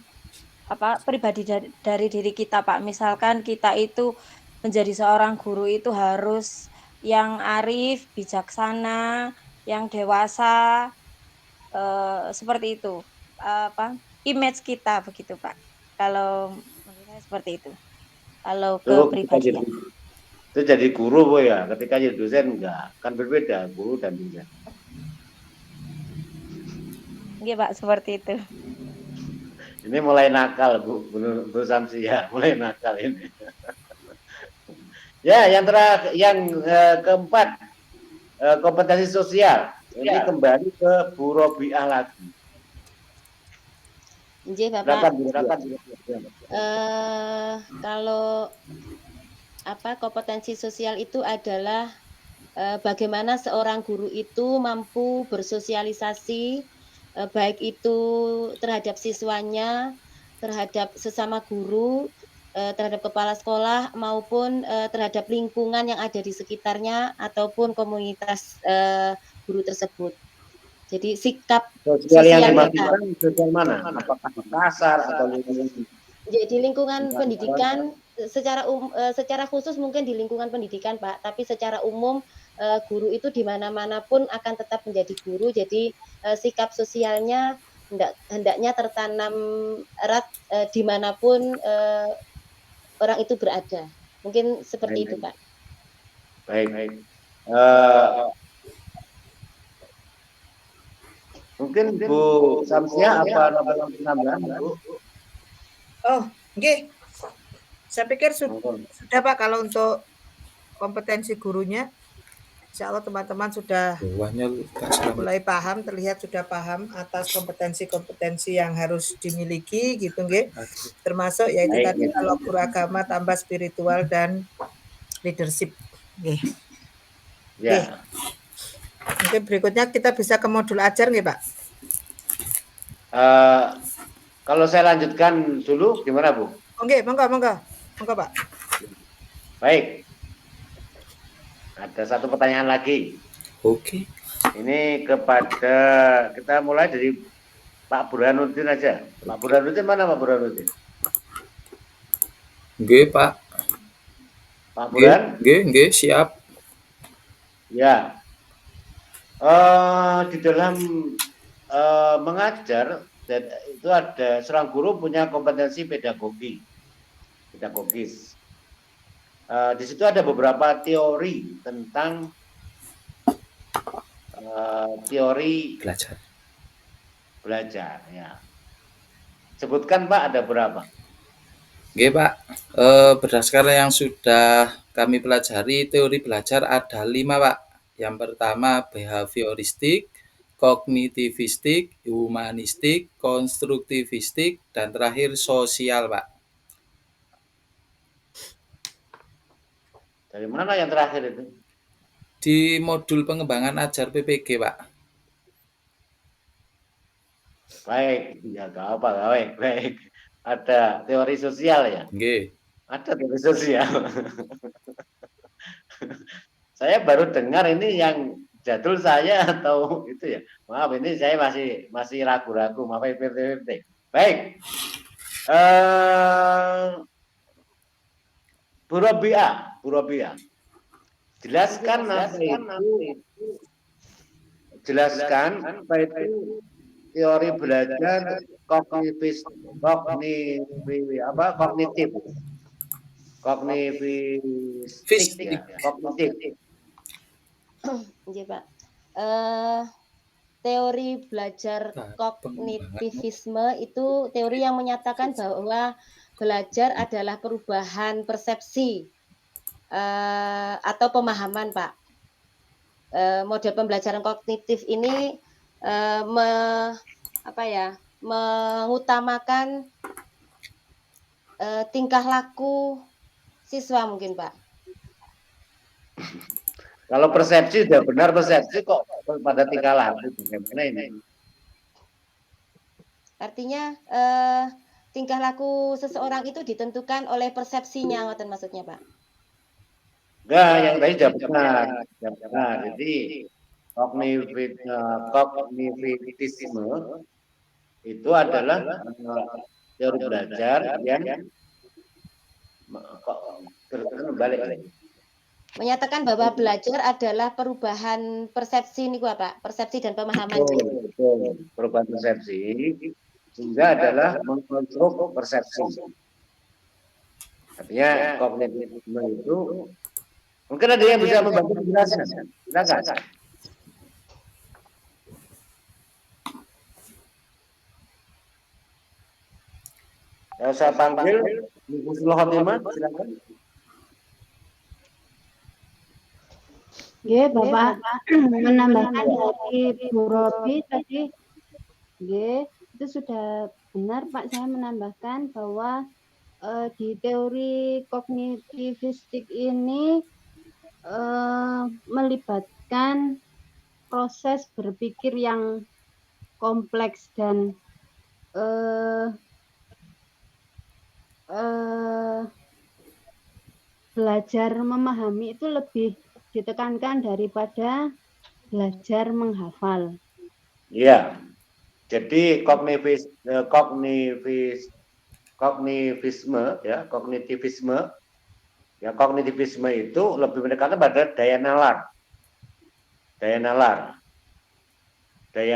pribadi dari diri kita, Pak. Misalkan kita itu menjadi seorang guru itu harus yang arif, bijaksana, yang dewasa, seperti itu. Image kita begitu, Pak. Kalau menurut saya seperti itu. Kalau kepribadian. Itu jadi guru Bu ya, ketika jadi dosen enggak, kan berbeda guru dan dosen. Iya, Pak, seperti itu. Ini mulai nakal Bu Samsia, mulai nakal ini. Ya, yang keempat, kompetensi sosial. Ini kembali ke Bu Robiah lagi. Bapak. Kalau kompetensi sosial itu adalah bagaimana seorang guru itu mampu bersosialisasi, baik itu terhadap siswanya, terhadap sesama guru, terhadap kepala sekolah, maupun terhadap lingkungan yang ada di sekitarnya ataupun komunitas guru tersebut. Jadi sikap sosial yang dimaksudkan sosial mana? Apakah kasar atau lingkungan? Di lingkungan pendidikan secara khusus mungkin di lingkungan pendidikan, Pak, tapi secara umum guru itu di mana-mana pun akan tetap menjadi guru. Jadi sikap sosialnya hendaknya tertanam erat dimanapun orang itu berada. Mungkin seperti itu, Pak. Baik. Mungkin Bu Samsia apa penambahan, Bu? Oh, oke. Saya pikir sudah Pak kalau untuk kompetensi gurunya. Insya Allah teman-teman sudah mulai paham, terlihat sudah paham atas kompetensi-kompetensi yang harus dimiliki gitu nggih. Termasuk yaitu tadi kalau guru agama tambah spiritual dan leadership nggih. Ya. Mungkin berikutnya kita bisa ke modul ajar nggih, Pak? Kalau saya lanjutkan dulu gimana, Bu? Oke, monggo Pak. Baik. Ada satu pertanyaan lagi. Oke. Ini kepada, kita mulai dari Pak Burhanuddin aja. Pak Burhanuddin mana Pak Burhanuddin? Nggih, Pak. Pak Burhan? Nggih, siap. Ya. Di dalam mengajar itu ada seorang guru punya kompetensi pedagogis. Di situ ada beberapa teori tentang teori belajar. Ya. Sebutkan Pak, ada berapa? Oke Pak, berdasarkan yang sudah kami pelajari, teori belajar ada 5 Pak. Yang pertama behavioristik, kognitivistik, humanistik, konstruktivistik, dan terakhir sosial Pak. Dari mana yang terakhir itu? Di modul pengembangan ajar PPG Pak. Baik, ya gak apa, baik. Ada teori sosial ya? Nggih. Ada teori sosial. Saya baru dengar ini yang jadul saya atau itu ya. Maaf, ini saya masih ragu-ragu. Maaf, PPT. Baik. Bu Robiah. Jelaskan apa itu teori belajar kognitif. Iya, Pak. Teori belajar kognitivisme itu teori yang menyatakan bahwa belajar adalah perubahan persepsi atau pemahaman, Pak. Model pembelajaran kognitif ini mengutamakan tingkah laku siswa mungkin, Pak. Kalau persepsi sudah benar persepsi kok pada tingkah laku bagaimana ini? Artinya tingkah laku seseorang itu ditentukan oleh persepsinya, ngoten maksudnya, Pak? Enggak, yang tadi sudah benar. Jadi kognitivisme itu adalah teori belajar yang balik lagi. Menyatakan bahwa belajar adalah perubahan persepsi nih Pak, persepsi dan pemahaman. Betul. Perubahan persepsi sehingga adalah mengkonstruk persepsi. Artinya kognitivisme itu mungkin ada yang bisa membantu menjelaskan. Silakan. Saya panggil Ibu Sulhotimah, silakan. Ya, Bapak menambahkan dari Bu Robi tadi, ya, itu sudah benar Pak. Saya menambahkan bahwa di teori kognitivistik ini melibatkan proses berpikir yang kompleks dan belajar memahami itu lebih ditekankan daripada belajar menghafal. Iya. Jadi kognitivisme itu lebih mendekatkan pada daya nalar. Daya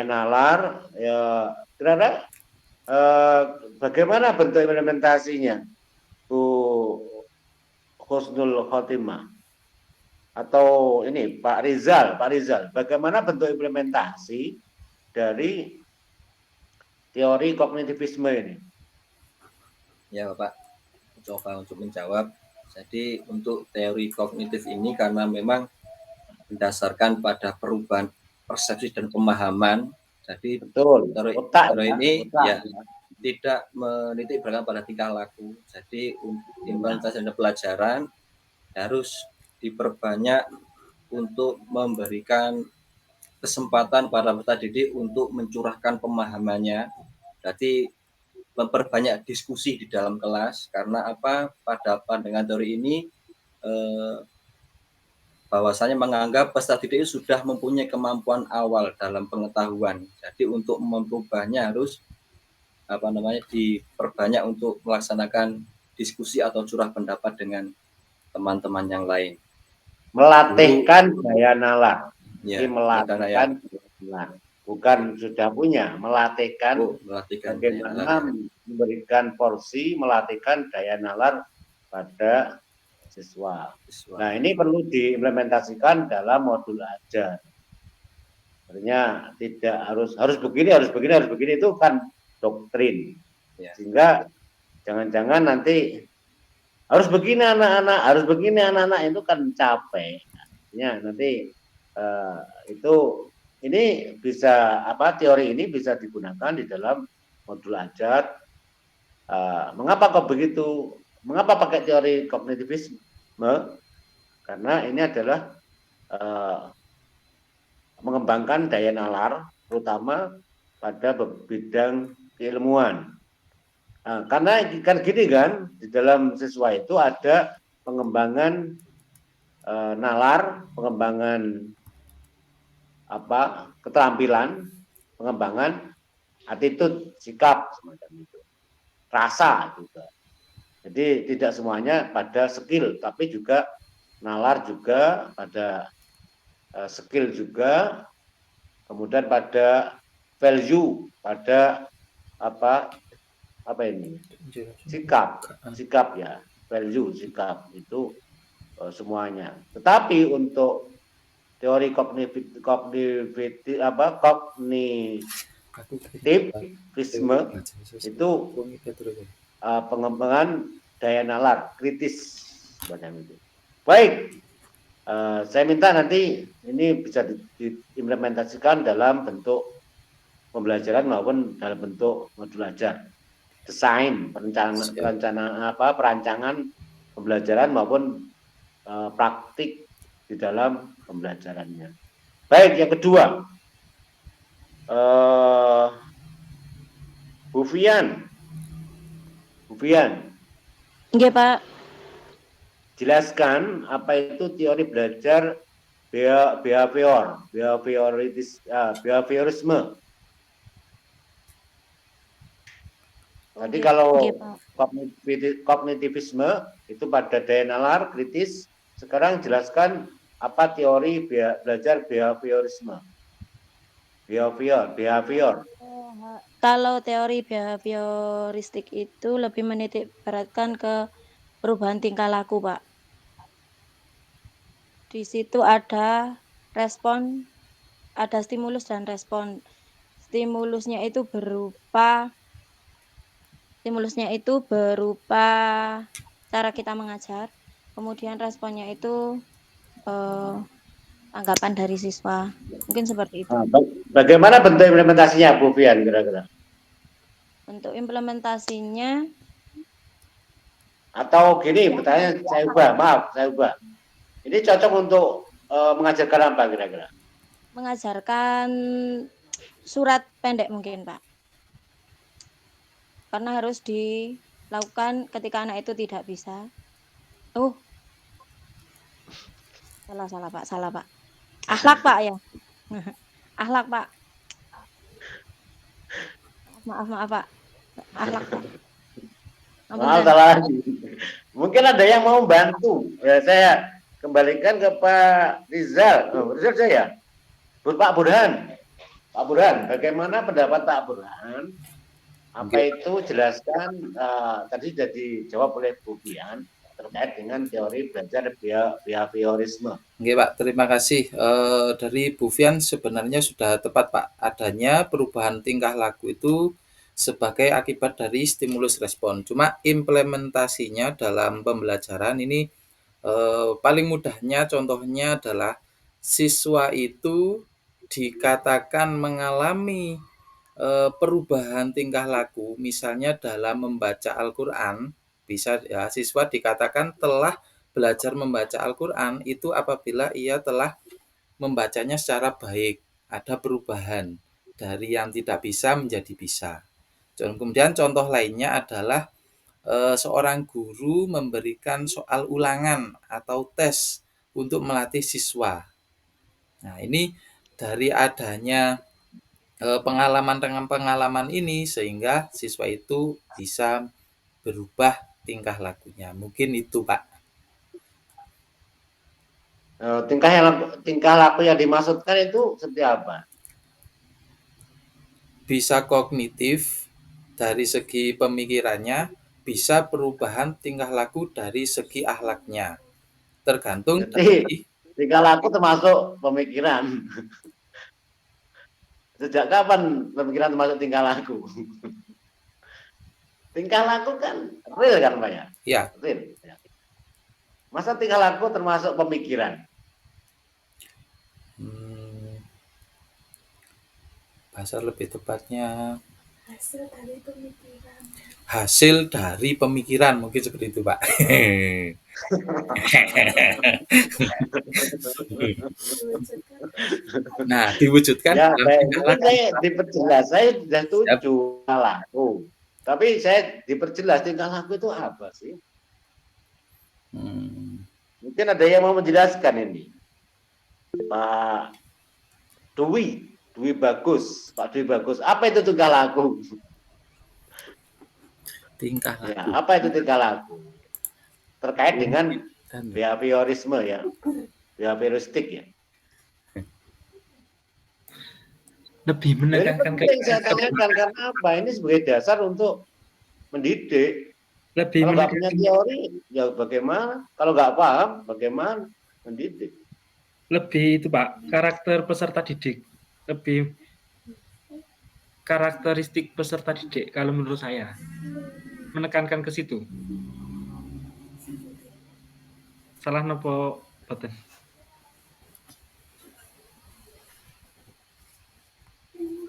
nalar ya kira-kira bagaimana bentuk implementasinya Bu Husnul Khotimah? Atau ini Pak Rizal, bagaimana bentuk implementasi dari teori kognitivisme ini? Ya Bapak, coba untuk menjawab. Jadi untuk teori kognitif ini karena memang berdasarkan pada perubahan persepsi dan pemahaman, jadi teori ini ya tidak menitik beratkan pada tingkah laku. Jadi implementasi dan pelajaran harus diperbanyak untuk memberikan kesempatan para peserta didik untuk mencurahkan pemahamannya. Jadi memperbanyak diskusi di dalam kelas karena apa? Pada pandangan teori ini bahwasanya menganggap peserta didik sudah mempunyai kemampuan awal dalam pengetahuan. Jadi untuk merubahnya harus diperbanyak untuk melaksanakan diskusi atau curah pendapat dengan teman-teman yang lain. Melatihkan daya nalar. Ya, melatihkan bukan sudah punya, melatihkan bagaimana memberikan porsi, melatihkan daya nalar pada siswa. Nah, ini perlu diimplementasikan dalam modul ajar. Artinya tidak harus begini itu kan doktrin. Sehingga jangan-jangan nanti harus begini anak-anak itu kan capek. Ya, nanti ini bisa teori ini bisa digunakan di dalam modul ajar. Mengapa kok begitu? Mengapa pakai teori kognitivisme? Karena ini adalah mengembangkan daya nalar, terutama pada bidang keilmuan. Karena kan gini kan, di dalam siswa itu ada pengembangan nalar, pengembangan keterampilan, pengembangan attitude, sikap semacam itu, rasa juga. Jadi tidak semuanya pada skill, tapi juga nalar juga pada skill juga, kemudian pada value, pada sikap ya, value, sikap itu semuanya. Tetapi untuk teori kognitivisme itu pengembangan daya nalar kritis semacam itu. Baik, saya minta nanti ini bisa diimplementasikan dalam bentuk pembelajaran maupun dalam bentuk modul ajar, desain, perancangan pembelajaran maupun praktik di dalam pembelajarannya. Baik, yang kedua, Bu Fian. Nggih, Pak. Jelaskan apa itu teori belajar behaviorisme. Tadi Nggih, kalau nggih, Pak. kognitivisme itu pada daya nalar, kritis. Sekarang jelaskan apa teori belajar behaviorisme. Behavior. Kalau teori behavioristik itu lebih menitik beratkan ke perubahan tingkah laku, Pak. Di situ ada respon, ada stimulus dan respon. Stimulusnya itu berupa cara kita mengajar, kemudian responnya itu tanggapan dari siswa. Mungkin seperti itu. Bagaimana bentuk implementasinya, Bu Fian, kira-kira? Untuk implementasinya, Atau gini, pertanyaan saya ubah. Ini cocok untuk mengajarkan apa kira-kira? mengajarkan surat pendek mungkin, Pak. Karena harus dilakukan ketika anak itu tidak bisa. Salah, Pak. Akhlak, Pak, ya. Akhlak, Pak. Maaf, Pak. Akhlak, Pak. Maaf, salah. Mungkin ada yang mau bantu. Ya, saya kembalikan ke Pak Rizal. Rizal saya. Pak Burhan. Pak Burhan, bagaimana pendapat Pak Burhan? Apa itu jelaskan tadi sudah dijawab oleh Bu Fian terkait dengan teori belajar behaviorisme. Oke Pak, terima kasih. Dari Bu Fian sebenarnya sudah tepat Pak. Adanya perubahan tingkah laku itu sebagai akibat dari stimulus respon. Cuma implementasinya dalam pembelajaran ini paling mudahnya contohnya adalah siswa itu dikatakan mengalami perubahan tingkah laku, misalnya dalam membaca Al-Quran, bisa ya siswa dikatakan telah belajar membaca Al-Quran itu apabila ia telah membacanya secara baik, ada perubahan dari yang tidak bisa menjadi bisa. Kemudian contoh lainnya adalah seorang guru memberikan soal ulangan atau tes untuk melatih siswa. Nah, ini dari adanya pengalaman ini sehingga siswa itu bisa berubah tingkah lakunya. Mungkin itu, Pak. Tingkah laku yang dimaksudkan itu seperti apa? Bisa kognitif dari segi pemikirannya, bisa perubahan tingkah laku dari segi akhlaknya. Tergantung dari tingkah laku termasuk pemikiran. Sejak kapan pemikiran termasuk tingkah laku? Tingkah laku kan real kan Pak ya? Ya. Real. Masa tingkah laku termasuk pemikiran? Bahasa lebih tepatnya hasil dari pemikiran mungkin seperti itu Pak. Nah, diwujudkan ya, saya diperjelas, saya sudah setuju tingkah laku. Tapi saya diperjelas tingkah laku itu apa sih? Mungkin ada yang mau menjelaskan ini. Pak Dwi Bagus. Apa itu tingkah laku? Tingkah laku. Ya, apa itu tingkah laku? Terkait dengan behaviorisme ya. Behavioristik ya. Lebih menekankan ke saya tanyakan karena apa? Ini sebagai dasar untuk mendidik. Kalau nggak punya teori, ya bagaimana? Kalau nggak paham, bagaimana mendidik? Lebih itu Pak, karakter peserta didik. Lebih karakteristik peserta didik kalau menurut saya. Menekankan ke situ. Salah nopo boten?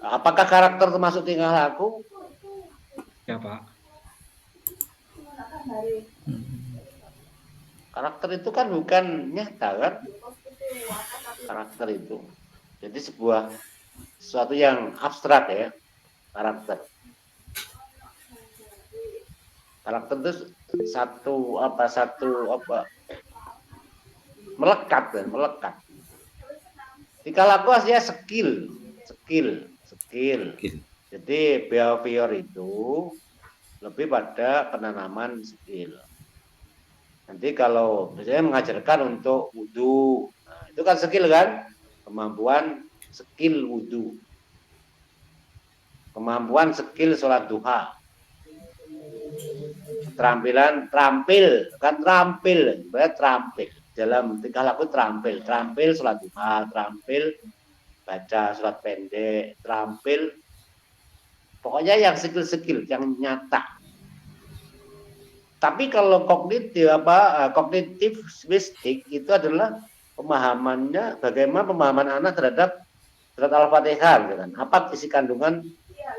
Apakah karakter termasuk tingkah laku? Ya Pak. Karakter itu kan bukan nyata kan? Karakter itu. Jadi sesuatu yang abstrak ya, karakter. Karakter itu satu melekat. Tingkah laku artinya skill. Jadi behavior itu lebih pada penanaman skill. Nanti kalau misalnya mengajarkan untuk wudhu, nah, itu kan skill kan, kemampuan skill wudhu, kemampuan skill sholat duha, keterampilan terampil dalam tingkah laku, terampil sholat duha, terampil baca surat pendek, terampil pokoknya yang skill yang nyata. Tapi kalau kognitivistik itu adalah pemahamannya, bagaimana pemahaman anak terhadap surat Al-Fatihah, gitu kan? Apa isi kandungan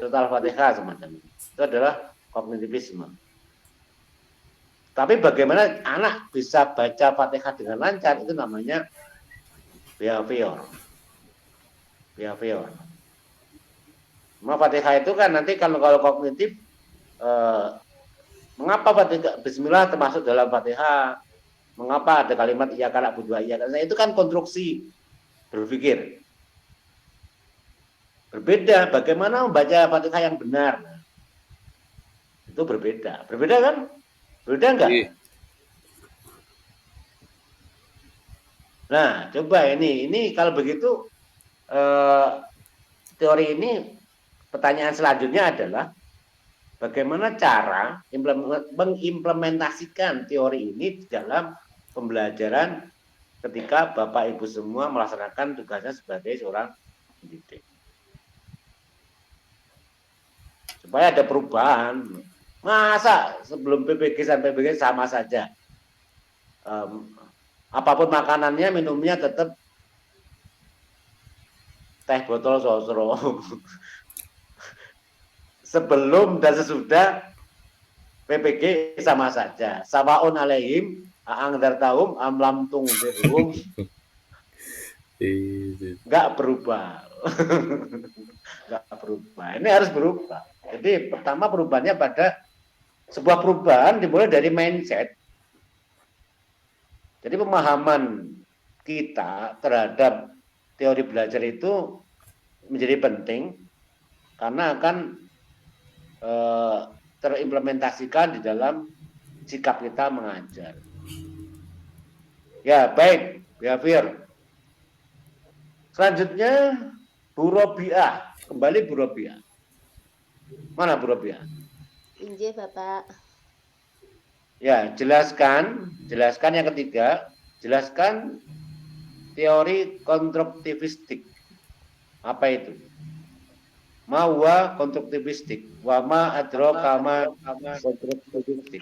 surat Al-Fatihah semacam itu. Itu adalah kognitivisme. Tapi bagaimana anak bisa baca Fatihah dengan lancar, itu namanya behavior. Fatihah itu kan nanti kalau kognitif, mengapa Fatihah Bismillah termasuk dalam Fatihah? Mengapa ada kalimat iya kana budu iya kana? Itu kan konstruksi berpikir. Berbeda bagaimana membaca Fatihah yang benar. Itu berbeda. Berbeda kan? Berbeda enggak? Iya. Nah, coba ini kalau begitu teori ini, pertanyaan selanjutnya adalah bagaimana cara mengimplementasikan teori ini di dalam pembelajaran ketika Bapak Ibu semua melaksanakan tugasnya sebagai seorang pendidik. Supaya ada perubahan. Masa sebelum PPG sampai PPG sama saja. Apapun makanannya, minumnya tetap teh botol sosro. Sebelum dan sesudah PPG sama saja. Sawaun alaihim a'angdartahum am lam tungzirhum. Enggak berubah. Enggak berubah. Ini harus berubah. Jadi pertama perubahannya pada sebuah perubahan dimulai dari mindset. Jadi pemahaman kita terhadap teori belajar itu menjadi penting karena akan terimplementasikan di dalam sikap kita mengajar. Ya, baik, behavior. Selanjutnya Bu Robiah, kembali Bu Robiah. Mana Bu Robiah? Injih, Bapak. Ya, jelaskan yang ketiga, jelaskan teori konstruktivistik. Apa itu? Ma huwa konstruktivistik, wa ma adraka ma konstruktivistik.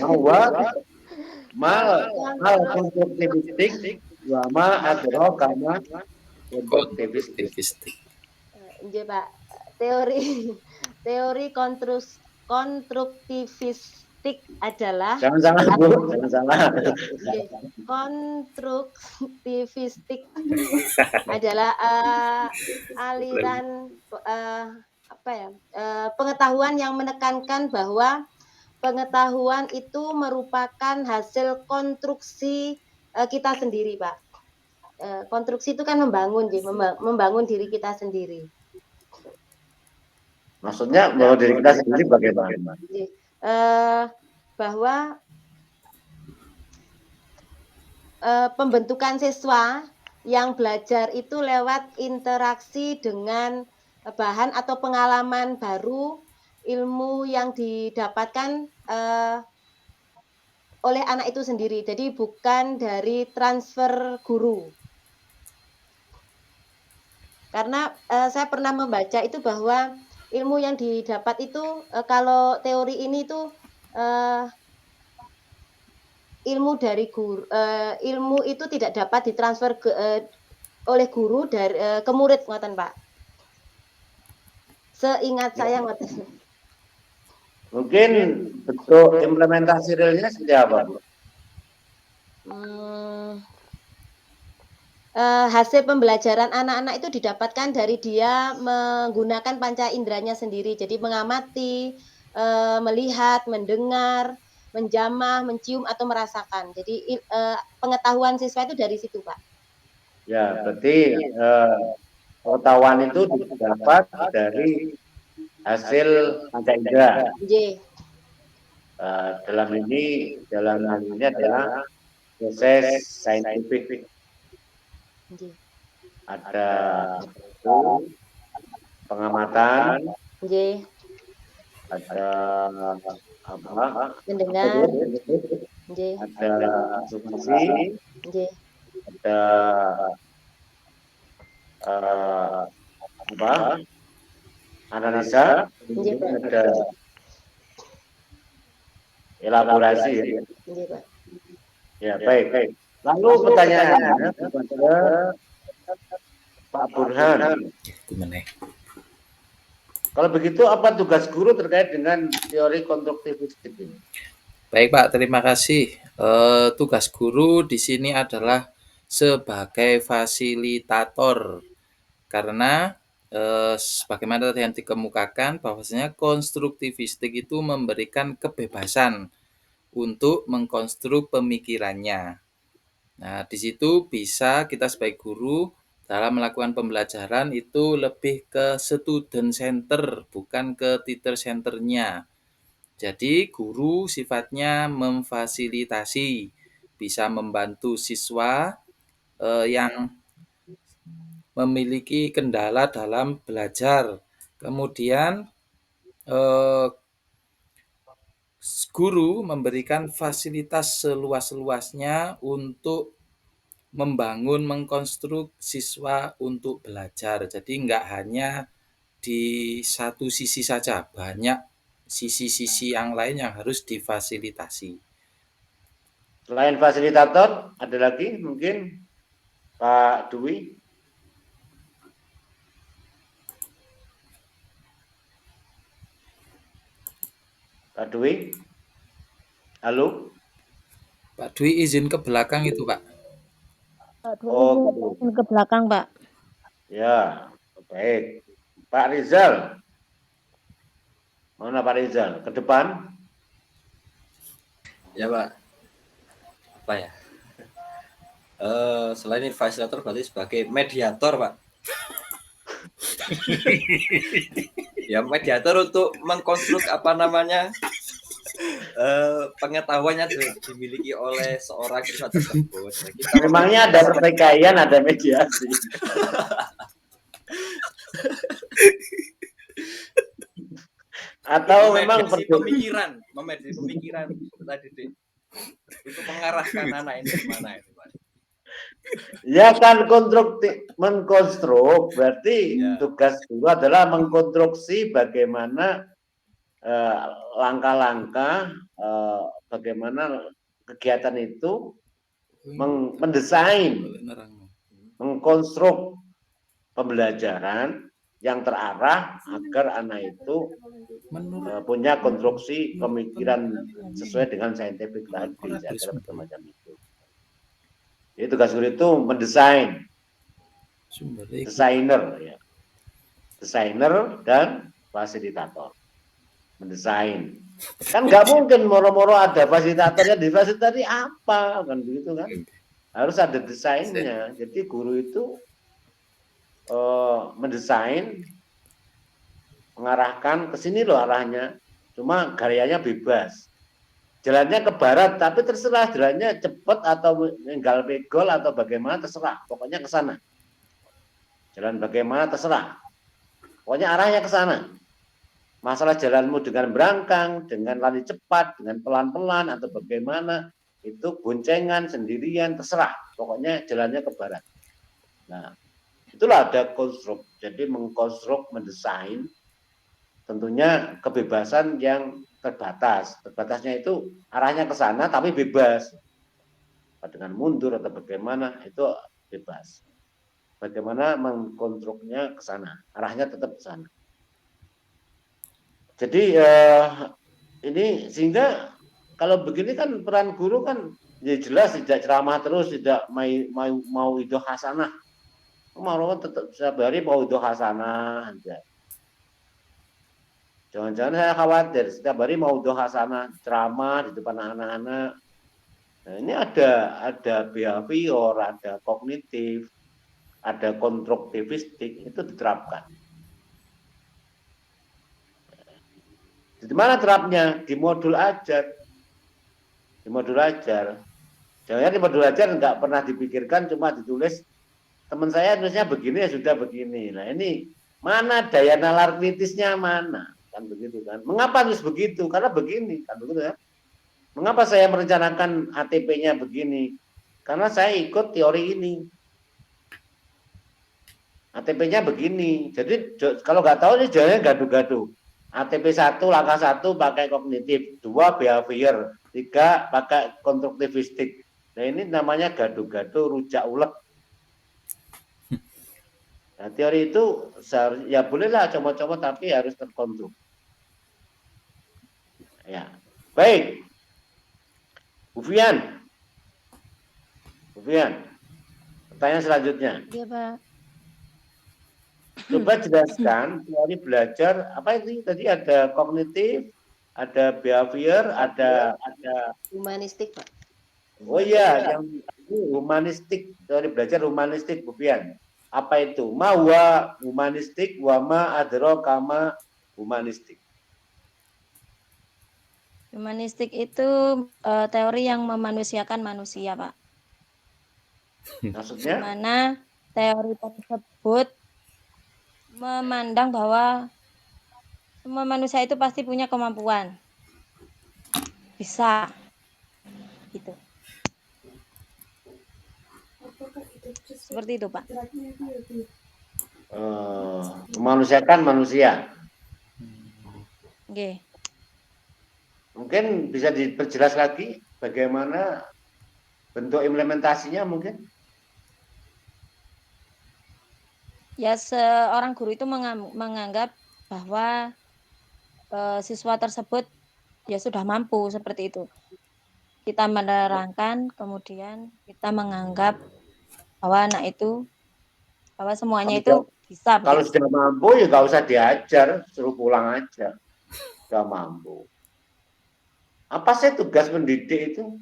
Ma huwa ma konstruktivistik, wa ma adraka ma konstruktivistik. Nggih, Pak. Teori konstruktivistik adalah, jangan salah Bu, jangan salah. Konstruktivistik adalah aliran pengetahuan yang menekankan bahwa pengetahuan itu merupakan hasil konstruksi kita sendiri, Pak. Konstruksi itu kan membangun diri kita sendiri. Maksudnya bahwa diri kita sendiri bagaimana? Bahwa pembentukan siswa yang belajar itu lewat interaksi dengan bahan atau pengalaman baru, ilmu yang didapatkan oleh anak itu sendiri. Jadi bukan dari transfer guru. Karena saya pernah membaca itu bahwa ilmu yang didapat itu kalau teori ini tuh ilmu dari guru, ilmu itu tidak dapat ditransfer oleh guru dari ke murid, ngoten Pak. Seingat saya ngoten. Mungkin bentuk implementasi realnya seperti apa, Bu? Hasil pembelajaran anak-anak itu didapatkan dari dia menggunakan panca inderanya sendiri. Jadi mengamati, melihat, mendengar, menjamah, mencium atau merasakan. Jadi pengetahuan siswa itu dari situ, Pak. Ya, berarti pengetahuan itu didapat dari hasil panca indera. Nggih. Dalam hal ini adalah proses saintifik. Nggih. Ada pengamatan, Nggih. ada mendengar, nggih. Ada asumsi, Nggih. ada analisa, Nggih, Pak. ada elaborasi ya. Nggih, Pak. Ya, baik. Lalu pertanyaannya kepada Pak Burhan. Kalau begitu apa tugas guru terkait dengan teori konstruktivistik ini? Baik Pak, terima kasih. Tugas guru di sini adalah sebagai fasilitator, karena sebagaimana tadi yang dikemukakan bahwasanya konstruktivistik itu memberikan kebebasan untuk mengkonstruk pemikirannya. Nah, di situ bisa kita sebagai guru dalam melakukan pembelajaran itu lebih ke student center, bukan ke teacher centernya. Jadi guru sifatnya memfasilitasi, bisa membantu siswa yang memiliki kendala dalam belajar. Kemudian guru memberikan fasilitas seluas-luasnya untuk membangun, mengkonstruk siswa untuk belajar. Jadi enggak hanya di satu sisi saja, banyak sisi-sisi yang lain yang harus difasilitasi. Selain fasilitator, ada lagi mungkin Pak Dwi? Pak Dwi? Halo? Pak Dwi izin ke belakang itu, Pak. Pak Dwi izin ke belakang, Pak. Ya, baik. Pak Rizal. Mana Pak Rizal? Ke depan? Ya, Pak. Apa ya? Selain fasilitator berarti sebagai mediator, Pak. Ya, mediator untuk mengkonstruk pengetahuannya dimiliki oleh seorang siswa tersebut. Nah, memangnya ada pertikaian, ada mediasi. Atau memang memediasi pemikiran tadi untuk mengarahkan anak ini kemana itu, Pak? Ya kan mengkonstruk berarti ya. Tugas guru adalah mengkonstruksi bagaimana langkah-langkah bagaimana kegiatan itu mendesain, mengkonstruk pembelajaran yang terarah agar anak itu punya konstruksi pemikiran sesuai dengan saintifik tadi, macam itu. Jadi tugas guru itu mendesain, desainer dan fasilitator. Mendesain, kan nggak mungkin moro-moro ada fasilitatornya, di fasilitasi apa kan begitu kan, harus ada desainnya. Jadi guru itu mendesain, mengarahkan ke sini loh arahnya, cuma gayanya bebas, jalannya ke barat tapi terserah jalannya cepat atau ninggal pegol atau bagaimana terserah, pokoknya ke sana. Jalan bagaimana terserah, pokoknya arahnya ke sana. Masalah jalanmu dengan berangkang, dengan lari cepat, dengan pelan-pelan atau bagaimana, itu boncengan, sendirian, terserah. Pokoknya jalannya ke barat. Nah, itulah ada konstruk. Jadi mengkonstruk, mendesain, tentunya kebebasan yang terbatas. Terbatasnya itu arahnya ke sana tapi bebas. Dengan mundur atau bagaimana, itu bebas. Bagaimana mengkonstruknya ke sana, arahnya tetap ke sana. Jadi ini sehingga kalau begini kan peran guru kan ya jelas tidak ceramah terus, tidak mau idoh hasanah. Mau tetap setiap hari mau idoh hasanah aja. Jangan-jangan saya khawatir setiap hari mau doa sana ceramah di depan anak-anak. Nah, ini ada behavior, ada kognitif, ada konstruktivistik itu diterapkan. Di mana terapnya? Di modul ajar. Di modul ajar. Jangan di modul ajar nggak pernah dipikirkan, cuma ditulis teman saya nulisnya begini ya sudah begini. Nah ini mana daya nalar kritisnya mana? Kan begitu kan. Mengapa harus begitu? Karena begini kan begitu ya. Mengapa saya merencanakan ATP-nya begini? Karena saya ikut teori ini. ATP-nya begini. Jadi kalau nggak tahu ini jalannya gaduh-gaduh. ATP 1 langkah 1 pakai kognitif, 2 behavior, 3 pakai konstruktivistik. Nah ini namanya gaduh-gaduh, rujak ulek. Nah, teori itu ya bolehlah comot-comot tapi harus terkontrol. Ya, baik. Bu Fian, pertanyaan selanjutnya. Iya, Pak. Coba jelaskan teori belajar apa itu tadi ada kognitif, ada behavior, ada Humanistik, Pak. oh iya yang humanistik, teori belajar humanistik Bu Fian. Apa itu? Ma wa humanistik wa ma adroka ma humanistik. Humanistik itu teori yang memanusiakan manusia, Pak. Maksudnya? Di mana teori tersebut memandang bahwa semua manusia itu pasti punya kemampuan. Bisa. Gitu. Seperti itu, Pak. Memanusiakan manusia. Oke. Mungkin bisa diperjelas lagi bagaimana bentuk implementasinya mungkin? Ya, seorang guru itu menganggap bahwa siswa tersebut ya sudah mampu seperti itu. Kita menerangkan, kemudian kita menganggap bahwa anak itu, bahwa semuanya itu bisa. Kalau sudah mampu ya nggak usah diajar, suruh pulang aja. Sudah mampu. Apa sih tugas pendidik itu?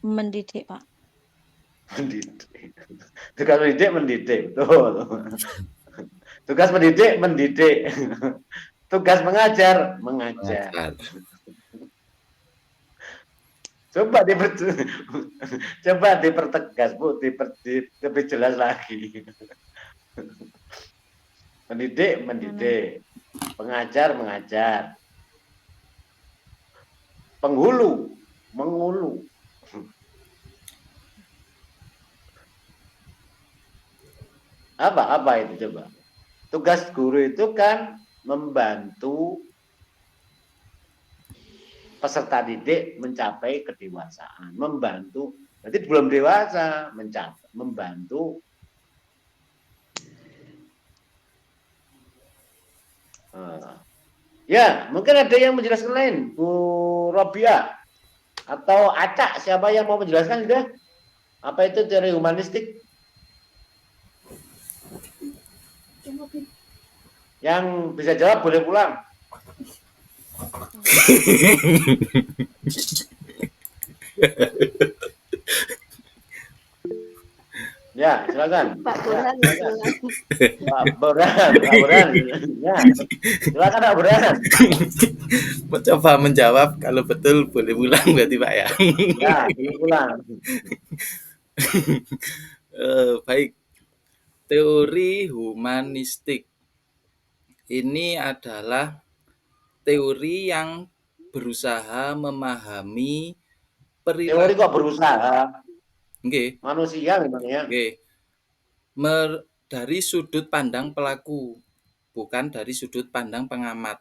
Mendidik, Pak. Mendidik. Tugas pendidik mendidik. Tuh. Tugas pendidik mendidik. Tugas mengajar mengajar. Coba dipertegas Bu, lebih jelas lagi. Mendidik, pengajar mengajar, penghulu mengulu. Apa itu coba? Tugas guru itu kan membantu peserta didik mencapai kedewasaan, membantu. Berarti belum dewasa, membantu. Ya, mungkin ada yang menjelaskan lain, Bu Robia atau Acak, siapa yang mau menjelaskan sudah? Apa itu teori humanistik? Yang bisa jawab boleh pulang. Ya, silakan. Pak Burhan. Pak Burhan. Ya, silakan Pak Burhan. Coba menjawab, kalau betul boleh pulang berarti Pak ya. Ya, boleh pulang. Baik. Teori humanistik ini adalah teori yang berusaha memahami perilaku. Teori kok berusaha? Okay. Manusia memangnya. Okay. Dari sudut pandang pelaku, bukan dari sudut pandang pengamat.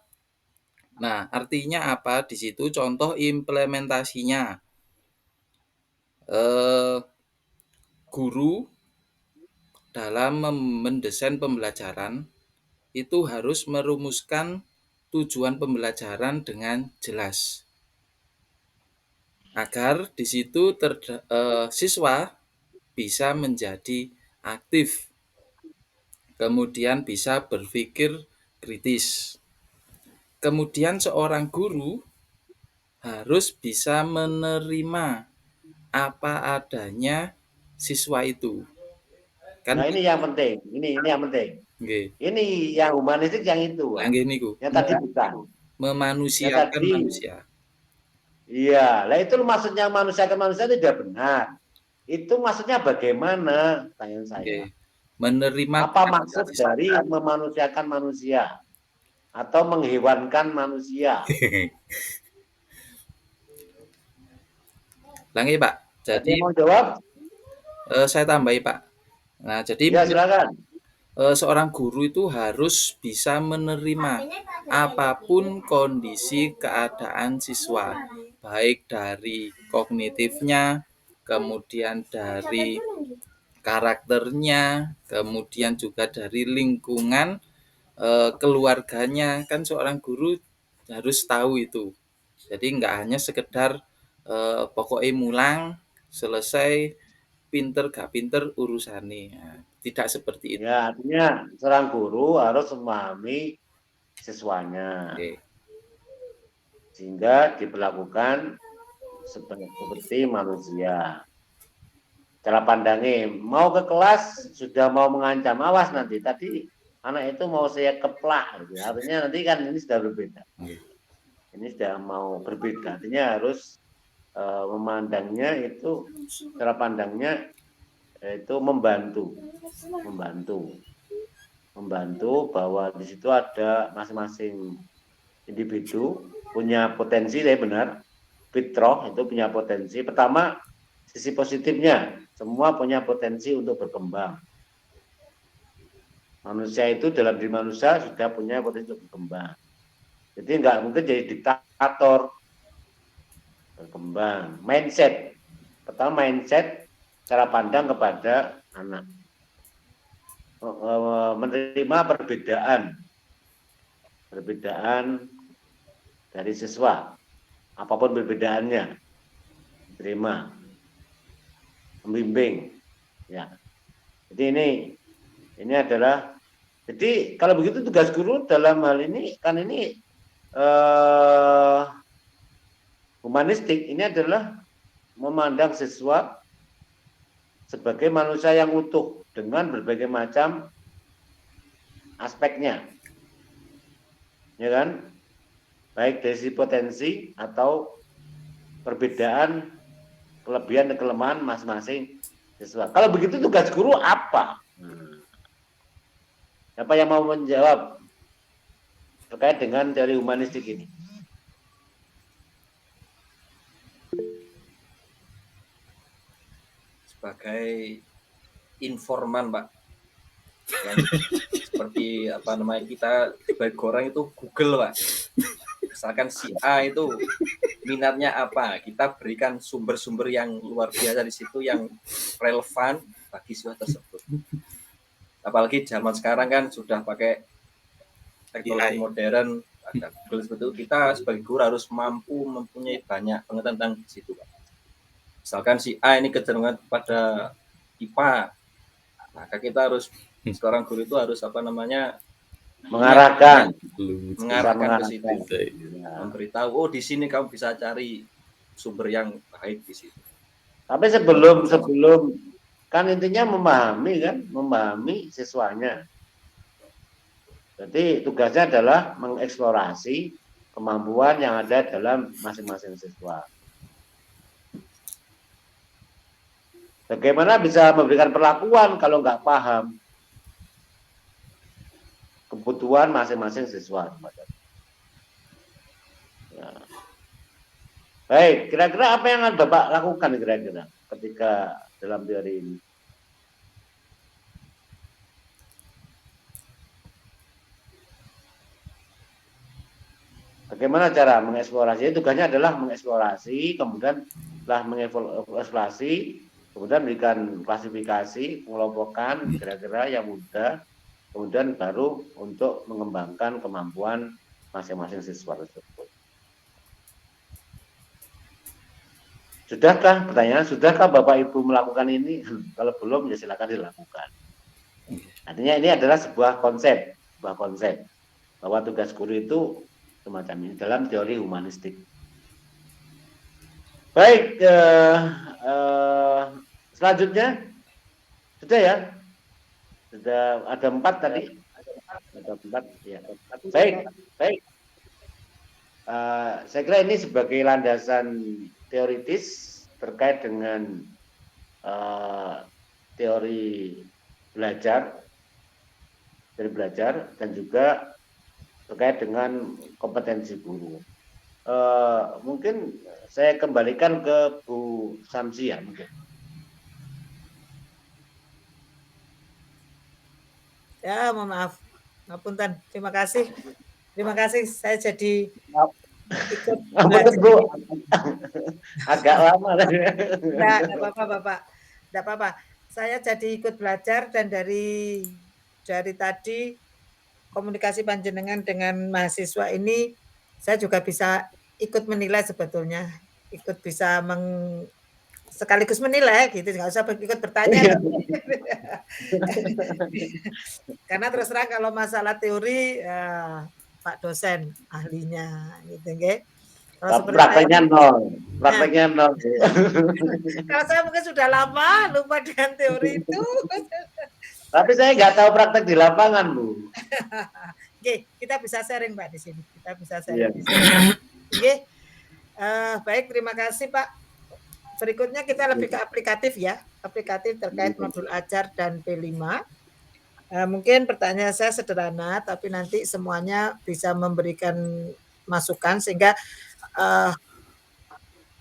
Nah, artinya apa? Di situ contoh implementasinya. Guru dalam mendesain pembelajaran itu harus merumuskan tujuan pembelajaran dengan jelas agar di situ siswa bisa menjadi aktif kemudian bisa berpikir kritis. Kemudian seorang guru harus bisa menerima apa adanya siswa itu. Kan Nah, ini yang penting. Ini yang penting. nggih. Ini yang humanistik yang itu, Lah Pak. nggih niku. Yang tadi bukan. Yang Memanusiakan tadi, manusia. iya. Lah itu maksudnya manusia ke manusia tidak benar. Itu maksudnya bagaimana? Pertanyaan saya. Nggih. Menerima Apa maksud dari memanusiakan manusia atau menghewankan manusia? Lah nggih, Pak. Jadi Jadi mau jawab? saya tambahi, Pak. Nah, jadi Ya, silakan. seorang guru itu harus bisa menerima apapun kondisi keadaan siswa, baik dari kognitifnya, kemudian dari karakternya, kemudian juga dari lingkungan keluarganya. Kan seorang guru harus tahu itu. Jadi nggak hanya sekedar pokoknya mulang, selesai, pinter gak pinter urusannya. Nah, tidak seperti itu. Ya, artinya seorang guru harus memahami siswanya Oke. sehingga diperlakukan seperti manusia. Cara pandangnya mau ke kelas sudah mau mengancam, awas nanti tadi anak itu mau saya keplak, gitu. Artinya nanti kan ini sudah berbeda. Ini sudah mau berbeda, artinya harus memandangnya itu cara pandangnya itu membantu bahwa di situ ada masing-masing individu punya potensi, ya benar, fitrah itu punya potensi. Pertama, sisi positifnya, semua punya potensi untuk berkembang. Manusia itu dalam diri manusia sudah punya potensi untuk berkembang. Jadi nggak mungkin jadi diktator, berkembang. Mindset, pertama mindset, cara pandang kepada anak. Menerima perbedaan dari siswa, apapun perbedaannya, terima, membimbing, ya. Jadi ini adalah, jadi kalau begitu tugas guru dalam hal ini kan ini humanistik ini adalah memandang siswa sebagai manusia yang utuh dengan berbagai macam aspeknya, ya kan, baik dari sisi potensi atau perbedaan kelebihan dan kelemahan masing-masing siswa. Kalau begitu tugas guru apa? Siapa yang mau menjawab terkait dengan teori humanistik ini? Sebagai informan, Pak. Yang seperti apa namanya, kita sebagai orang itu Google, Pak. Misalkan si A itu minatnya apa, kita berikan sumber-sumber yang luar biasa di situ yang relevan bagi siswa tersebut. Apalagi zaman sekarang kan sudah pakai teknologi modern, ada Google seperti itu. Kita sebagai guru harus mampu mempunyai banyak pengetahuan tentang di situ, Pak. Misalkan si A ini kecenderungan pada IPA, maka kita harus, seorang guru itu harus apa namanya, mengarahkan ke situ, memberitahu, oh di sini kamu bisa cari sumber yang baik di situ. Tapi sebelum kan intinya memahami siswanya. Jadi tugasnya adalah mengeksplorasi kemampuan yang ada dalam masing-masing siswa. Bagaimana bisa memberikan perlakuan kalau nggak paham kebutuhan masing-masing siswa? Ya. Baik, kira-kira apa yang Bapak lakukan kira-kira ketika dalam teori ini? Bagaimana cara mengeksplorasi? Tugasnya adalah mengeksplorasi, kemudian setelah mengeksplorasi, kemudian berikan klasifikasi, mengelompokkan kira-kira yang mudah, kemudian baru untuk mengembangkan kemampuan masing-masing siswa tersebut. Sudahkah, pertanyaan, sudahkah Bapak Ibu melakukan ini? Kalau belum, ya silakan dilakukan. Artinya ini adalah sebuah konsep bahwa tugas guru itu semacam ini dalam teori humanistik. Baik, selanjutnya sudah ya, sudah ada 4 tadi, ada 4 ya. Baik. Saya kira ini sebagai landasan teoritis terkait dengan teori belajar dan juga terkait dengan kompetensi guru. Mungkin saya kembalikan ke Bu Samsia mungkin. Ya, mohon maaf. Ngapunten. Terima kasih. Saya jadi ikut belajar. Bu. Agak lama. Enggak apa-apa, Bapak. Enggak apa-apa. Saya jadi ikut belajar dan dari tadi komunikasi panjenengan dengan mahasiswa ini saya juga bisa ikut menilai sebetulnya. Ikut bisa sekaligus menilai gitu, nggak usah ikut bertanya. Karena terus terang kalau masalah teori Pak dosen ahlinya gitu nggih. Kalau prakteknya nol. Kalau saya mungkin sudah lama lupa dengan teori itu. Tapi saya nggak tahu praktek di lapangan, Bu. Oke, kita bisa sharing Pak di sini. Kita bisa sharing di sini. Oke. Baik, terima kasih Pak. Berikutnya kita lebih ke aplikatif ya. Aplikatif terkait modul ajar dan P5. Mungkin pertanyaan saya sederhana, tapi nanti semuanya bisa memberikan masukan sehingga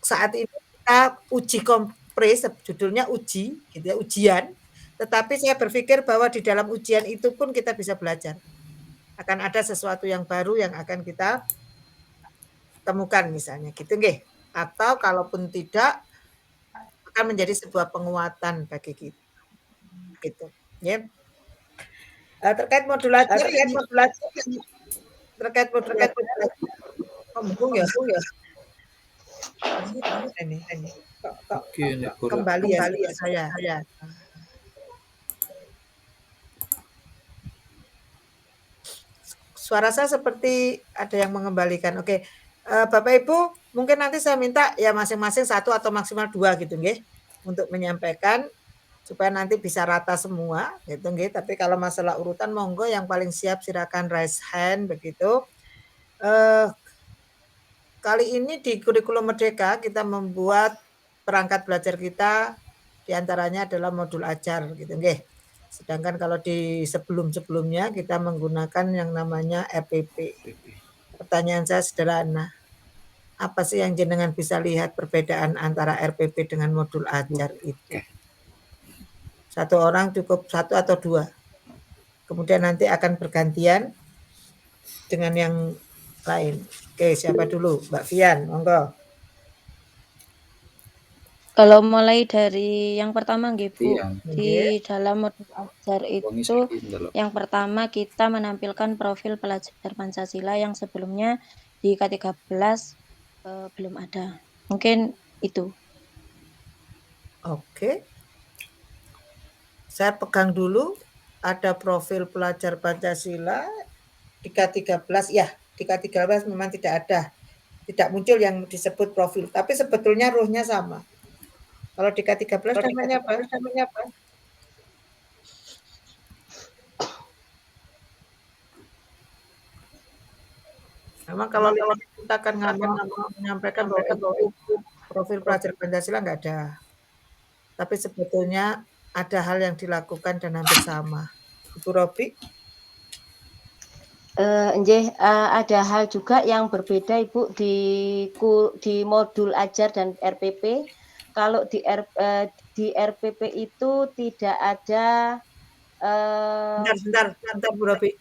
saat ini kita uji kompres, judulnya uji, gitu ya, ujian. Tetapi saya berpikir bahwa di dalam ujian itu pun kita bisa belajar. Akan ada sesuatu yang baru yang akan kita temukan misalnya, gitu nggih. Atau kalaupun tidak, akan menjadi sebuah penguatan bagi kita. Gitu. Ya. Terkait modul ajar, terkait modul ya. Ini. Kembali ya saya. Suara saya seperti ada yang mengembalikan. Oke. Bapak Ibu, mungkin nanti saya minta ya masing-masing 1 atau maksimal 2 gitu nggih untuk menyampaikan supaya nanti bisa rata semua gitu nggih. Tapi kalau masalah urutan monggo yang paling siap silakan raise hand begitu. Kali ini di kurikulum Merdeka kita membuat perangkat belajar kita diantaranya adalah modul ajar gitu nggih. Sedangkan kalau di sebelum-sebelumnya kita menggunakan yang namanya RPP. Pertanyaan saya sederhana. Apa sih yang jenengan bisa lihat perbedaan antara RPP dengan modul ajar itu? Satu orang cukup 1 atau 2. Kemudian nanti akan bergantian dengan yang lain. Oke, siapa dulu? Mbak Fian, monggo. Kalau mulai dari yang pertama nggih Bu, di dalam modul ajar itu yang pertama kita menampilkan profil pelajar Pancasila yang sebelumnya di K13 belum ada. Mungkin itu. Oke. Saya pegang dulu ada profil pelajar Pancasila di K13 ya, di K13 memang tidak ada. Tidak muncul yang disebut profil, tapi sebetulnya ruhnya sama. Kalau di K13 namanya apa? Memang kalau kita akan menyampaikan bahwa profil pelajar Pancasila nggak ada. Tapi sebetulnya ada hal yang dilakukan dan hampir sama. Ibu Robi? Ada hal juga yang berbeda Ibu di modul ajar dan RPP. Kalau di RPP itu tidak ada. Bentar Bu Robi.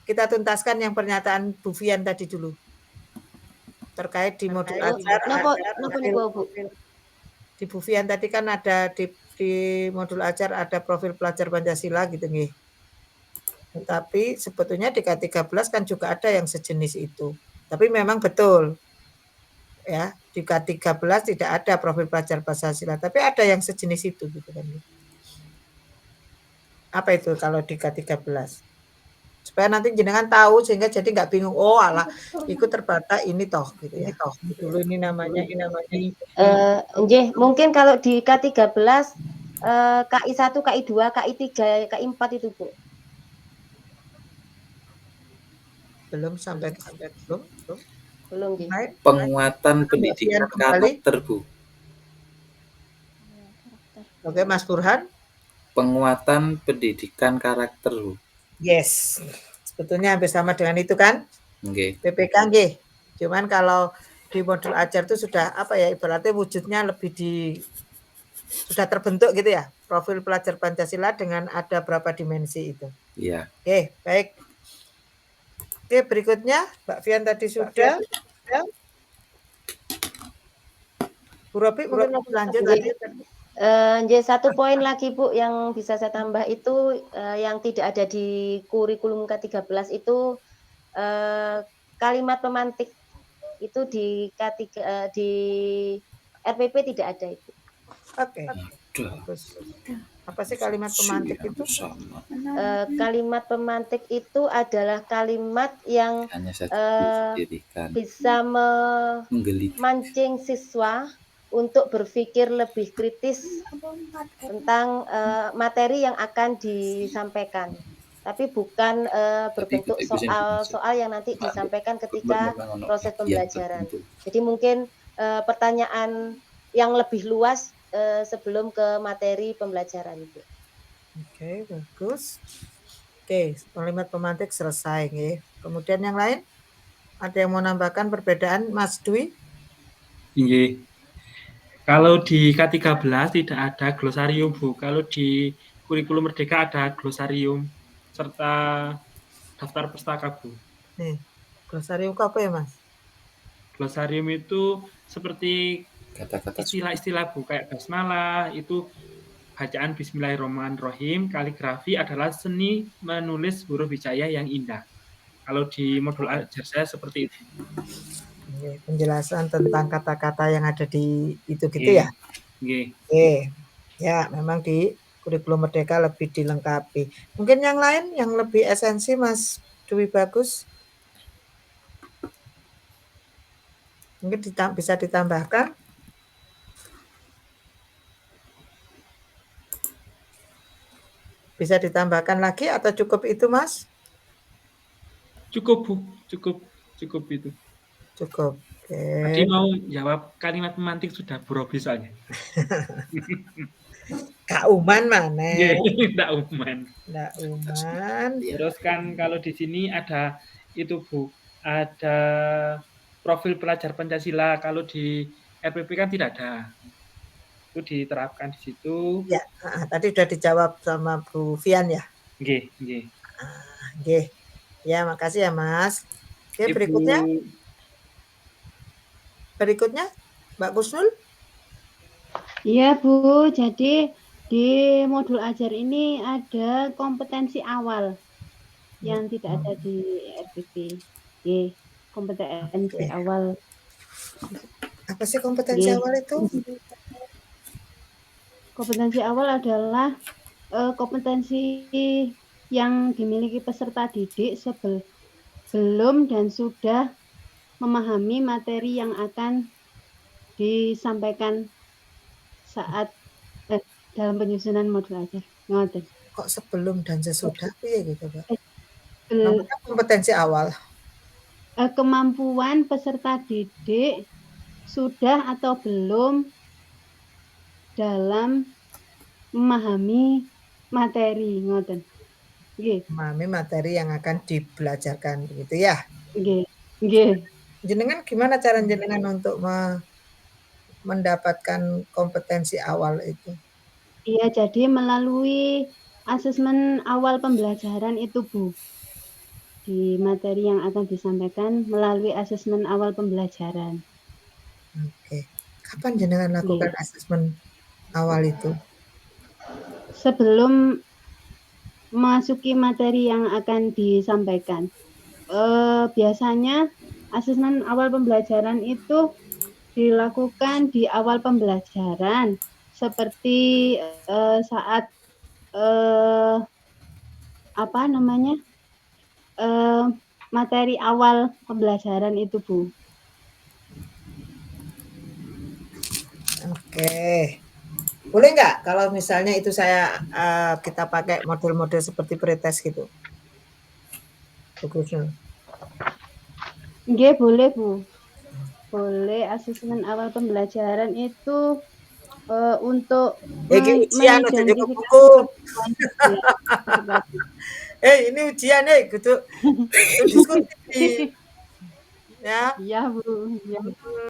Kita tuntaskan yang pernyataan Bu Fian tadi dulu. Terkait di modul ajar. Di Bu Fian tadi kan ada di modul ajar ada profil pelajar Pancasila gitu nggih. Tetapi sebetulnya di K13 kan juga ada yang sejenis itu. Tapi memang betul. Ya, di K13 tidak ada profil pelajar Pancasila, tapi ada yang sejenis itu gitu kan. Apa itu kalau di K13? Supaya nanti jenengan tahu sehingga jadi nggak bingung, oh alah ikut terbata ini toh gitu ya. Dulu ini namanya Nggih, mungkin kalau di K13 KI1, KI2, KI3, KI4 itu, Bu. Belum sampai Belum, nggih. Penguatan pendidikan karakter, Bu. Oke, Mas Burhan. Penguatan pendidikan karakter, Bu. Yes. Sebetulnya hampir sama dengan itu kan? Nggih. PPK nggih. Cuman kalau di modul ajar itu sudah apa ya, ibaratnya wujudnya lebih sudah terbentuk gitu ya. Profil pelajar Pancasila dengan ada berapa dimensi itu. Iya. Oke, baik. Oke, berikutnya Mbak Fian tadi sudah. Bu Robi mungkin mau lanjut lagi. Satu poin lagi, Bu, yang bisa saya tambah itu yang tidak ada di kurikulum K13 itu kalimat pemantik itu di K3 di RPP tidak ada itu. Oke. Apa sih kalimat pemantik itu? Kalimat pemantik itu adalah kalimat yang bisa memancing siswa untuk berpikir lebih kritis tentang materi yang akan disampaikan, tapi bukan berbentuk soal yang nanti disampaikan ketika proses pembelajaran. Jadi mungkin pertanyaan yang lebih luas sebelum ke materi pembelajaran itu. Oke, bagus. Oke, kalimat pemantik selesai nggih. Kemudian yang lain? Ada yang mau nambahkan perbedaan, Mas Dwi? Nggih. Kalau di K13 tidak ada glosarium, Bu. Kalau di kurikulum Merdeka ada glosarium serta daftar pustaka, Bu. Nih, glosarium itu apa ya, Mas? Glosarium itu seperti istilah-istilah, Bu, kayak basmalah, itu bacaan Bismillahirrahmanirrahim, kaligrafi adalah seni menulis huruf hijaya yang indah. Kalau di modul ajar saya seperti itu. Penjelasan tentang kata-kata yang ada di itu gitu ya? Oke. Ya, memang di kurikulum Merdeka lebih dilengkapi. Mungkin yang lain yang lebih esensi, Mas Dwi Bagus? Mungkin bisa ditambahkan? Bisa ditambahkan lagi atau cukup itu, Mas? Cukup, Bu. Cukup itu. Cukup. Oke. Tadi mau jawab kalimat pemantik sudah Bu Robi soalnya. Kak Uman mana? Nggak Uman. Terus kan kalau di sini ada itu, Bu. Ada profil pelajar Pancasila. Kalau di RPP kan tidak ada. Itu diterapkan di situ. Ya, tadi sudah dijawab sama Bu Fian ya? Nggih. Nggih. Ya, makasih ya, Mas. Oke, berikutnya Mbak Kusnul? Iya, Bu. Jadi di modul ajar ini ada kompetensi awal yang tidak ada di RPP. Oke, kompetensi awal. Apa sih kompetensi awal itu? Kompetensi awal adalah kompetensi yang dimiliki peserta didik sebelum dan sudah memahami materi yang akan disampaikan saat dalam penyusunan modul ajar. Ngoten. Kok sebelum dan sesudah ya gitu, Pak? Namanya kompetensi awal. Kemampuan peserta didik sudah atau belum dalam memahami materi, ngoten. Nggih. Memahami materi yang akan dibelajarkan begitu ya? Nggih. Jenengan gimana cara jenengan untuk mendapatkan kompetensi awal itu? Iya, jadi melalui asesmen awal pembelajaran itu, Bu. Di materi yang akan disampaikan melalui asesmen awal pembelajaran. Oke. Kapan jenengan lakukan asesmen awal itu? Sebelum memasuki materi yang akan disampaikan. Biasanya asesmen awal pembelajaran itu dilakukan di awal pembelajaran, seperti saat apa namanya, materi awal pembelajaran itu, Bu. Oke. Boleh nggak kalau misalnya itu kita pakai model-model seperti pretest gitu? Bagusnya. Nggih, boleh, Bu. Boleh asesmen awal pembelajaran itu untuk ujian aja jago buku. Ini ujian kudu diskusi. Ya. Iya, Bu. Iya.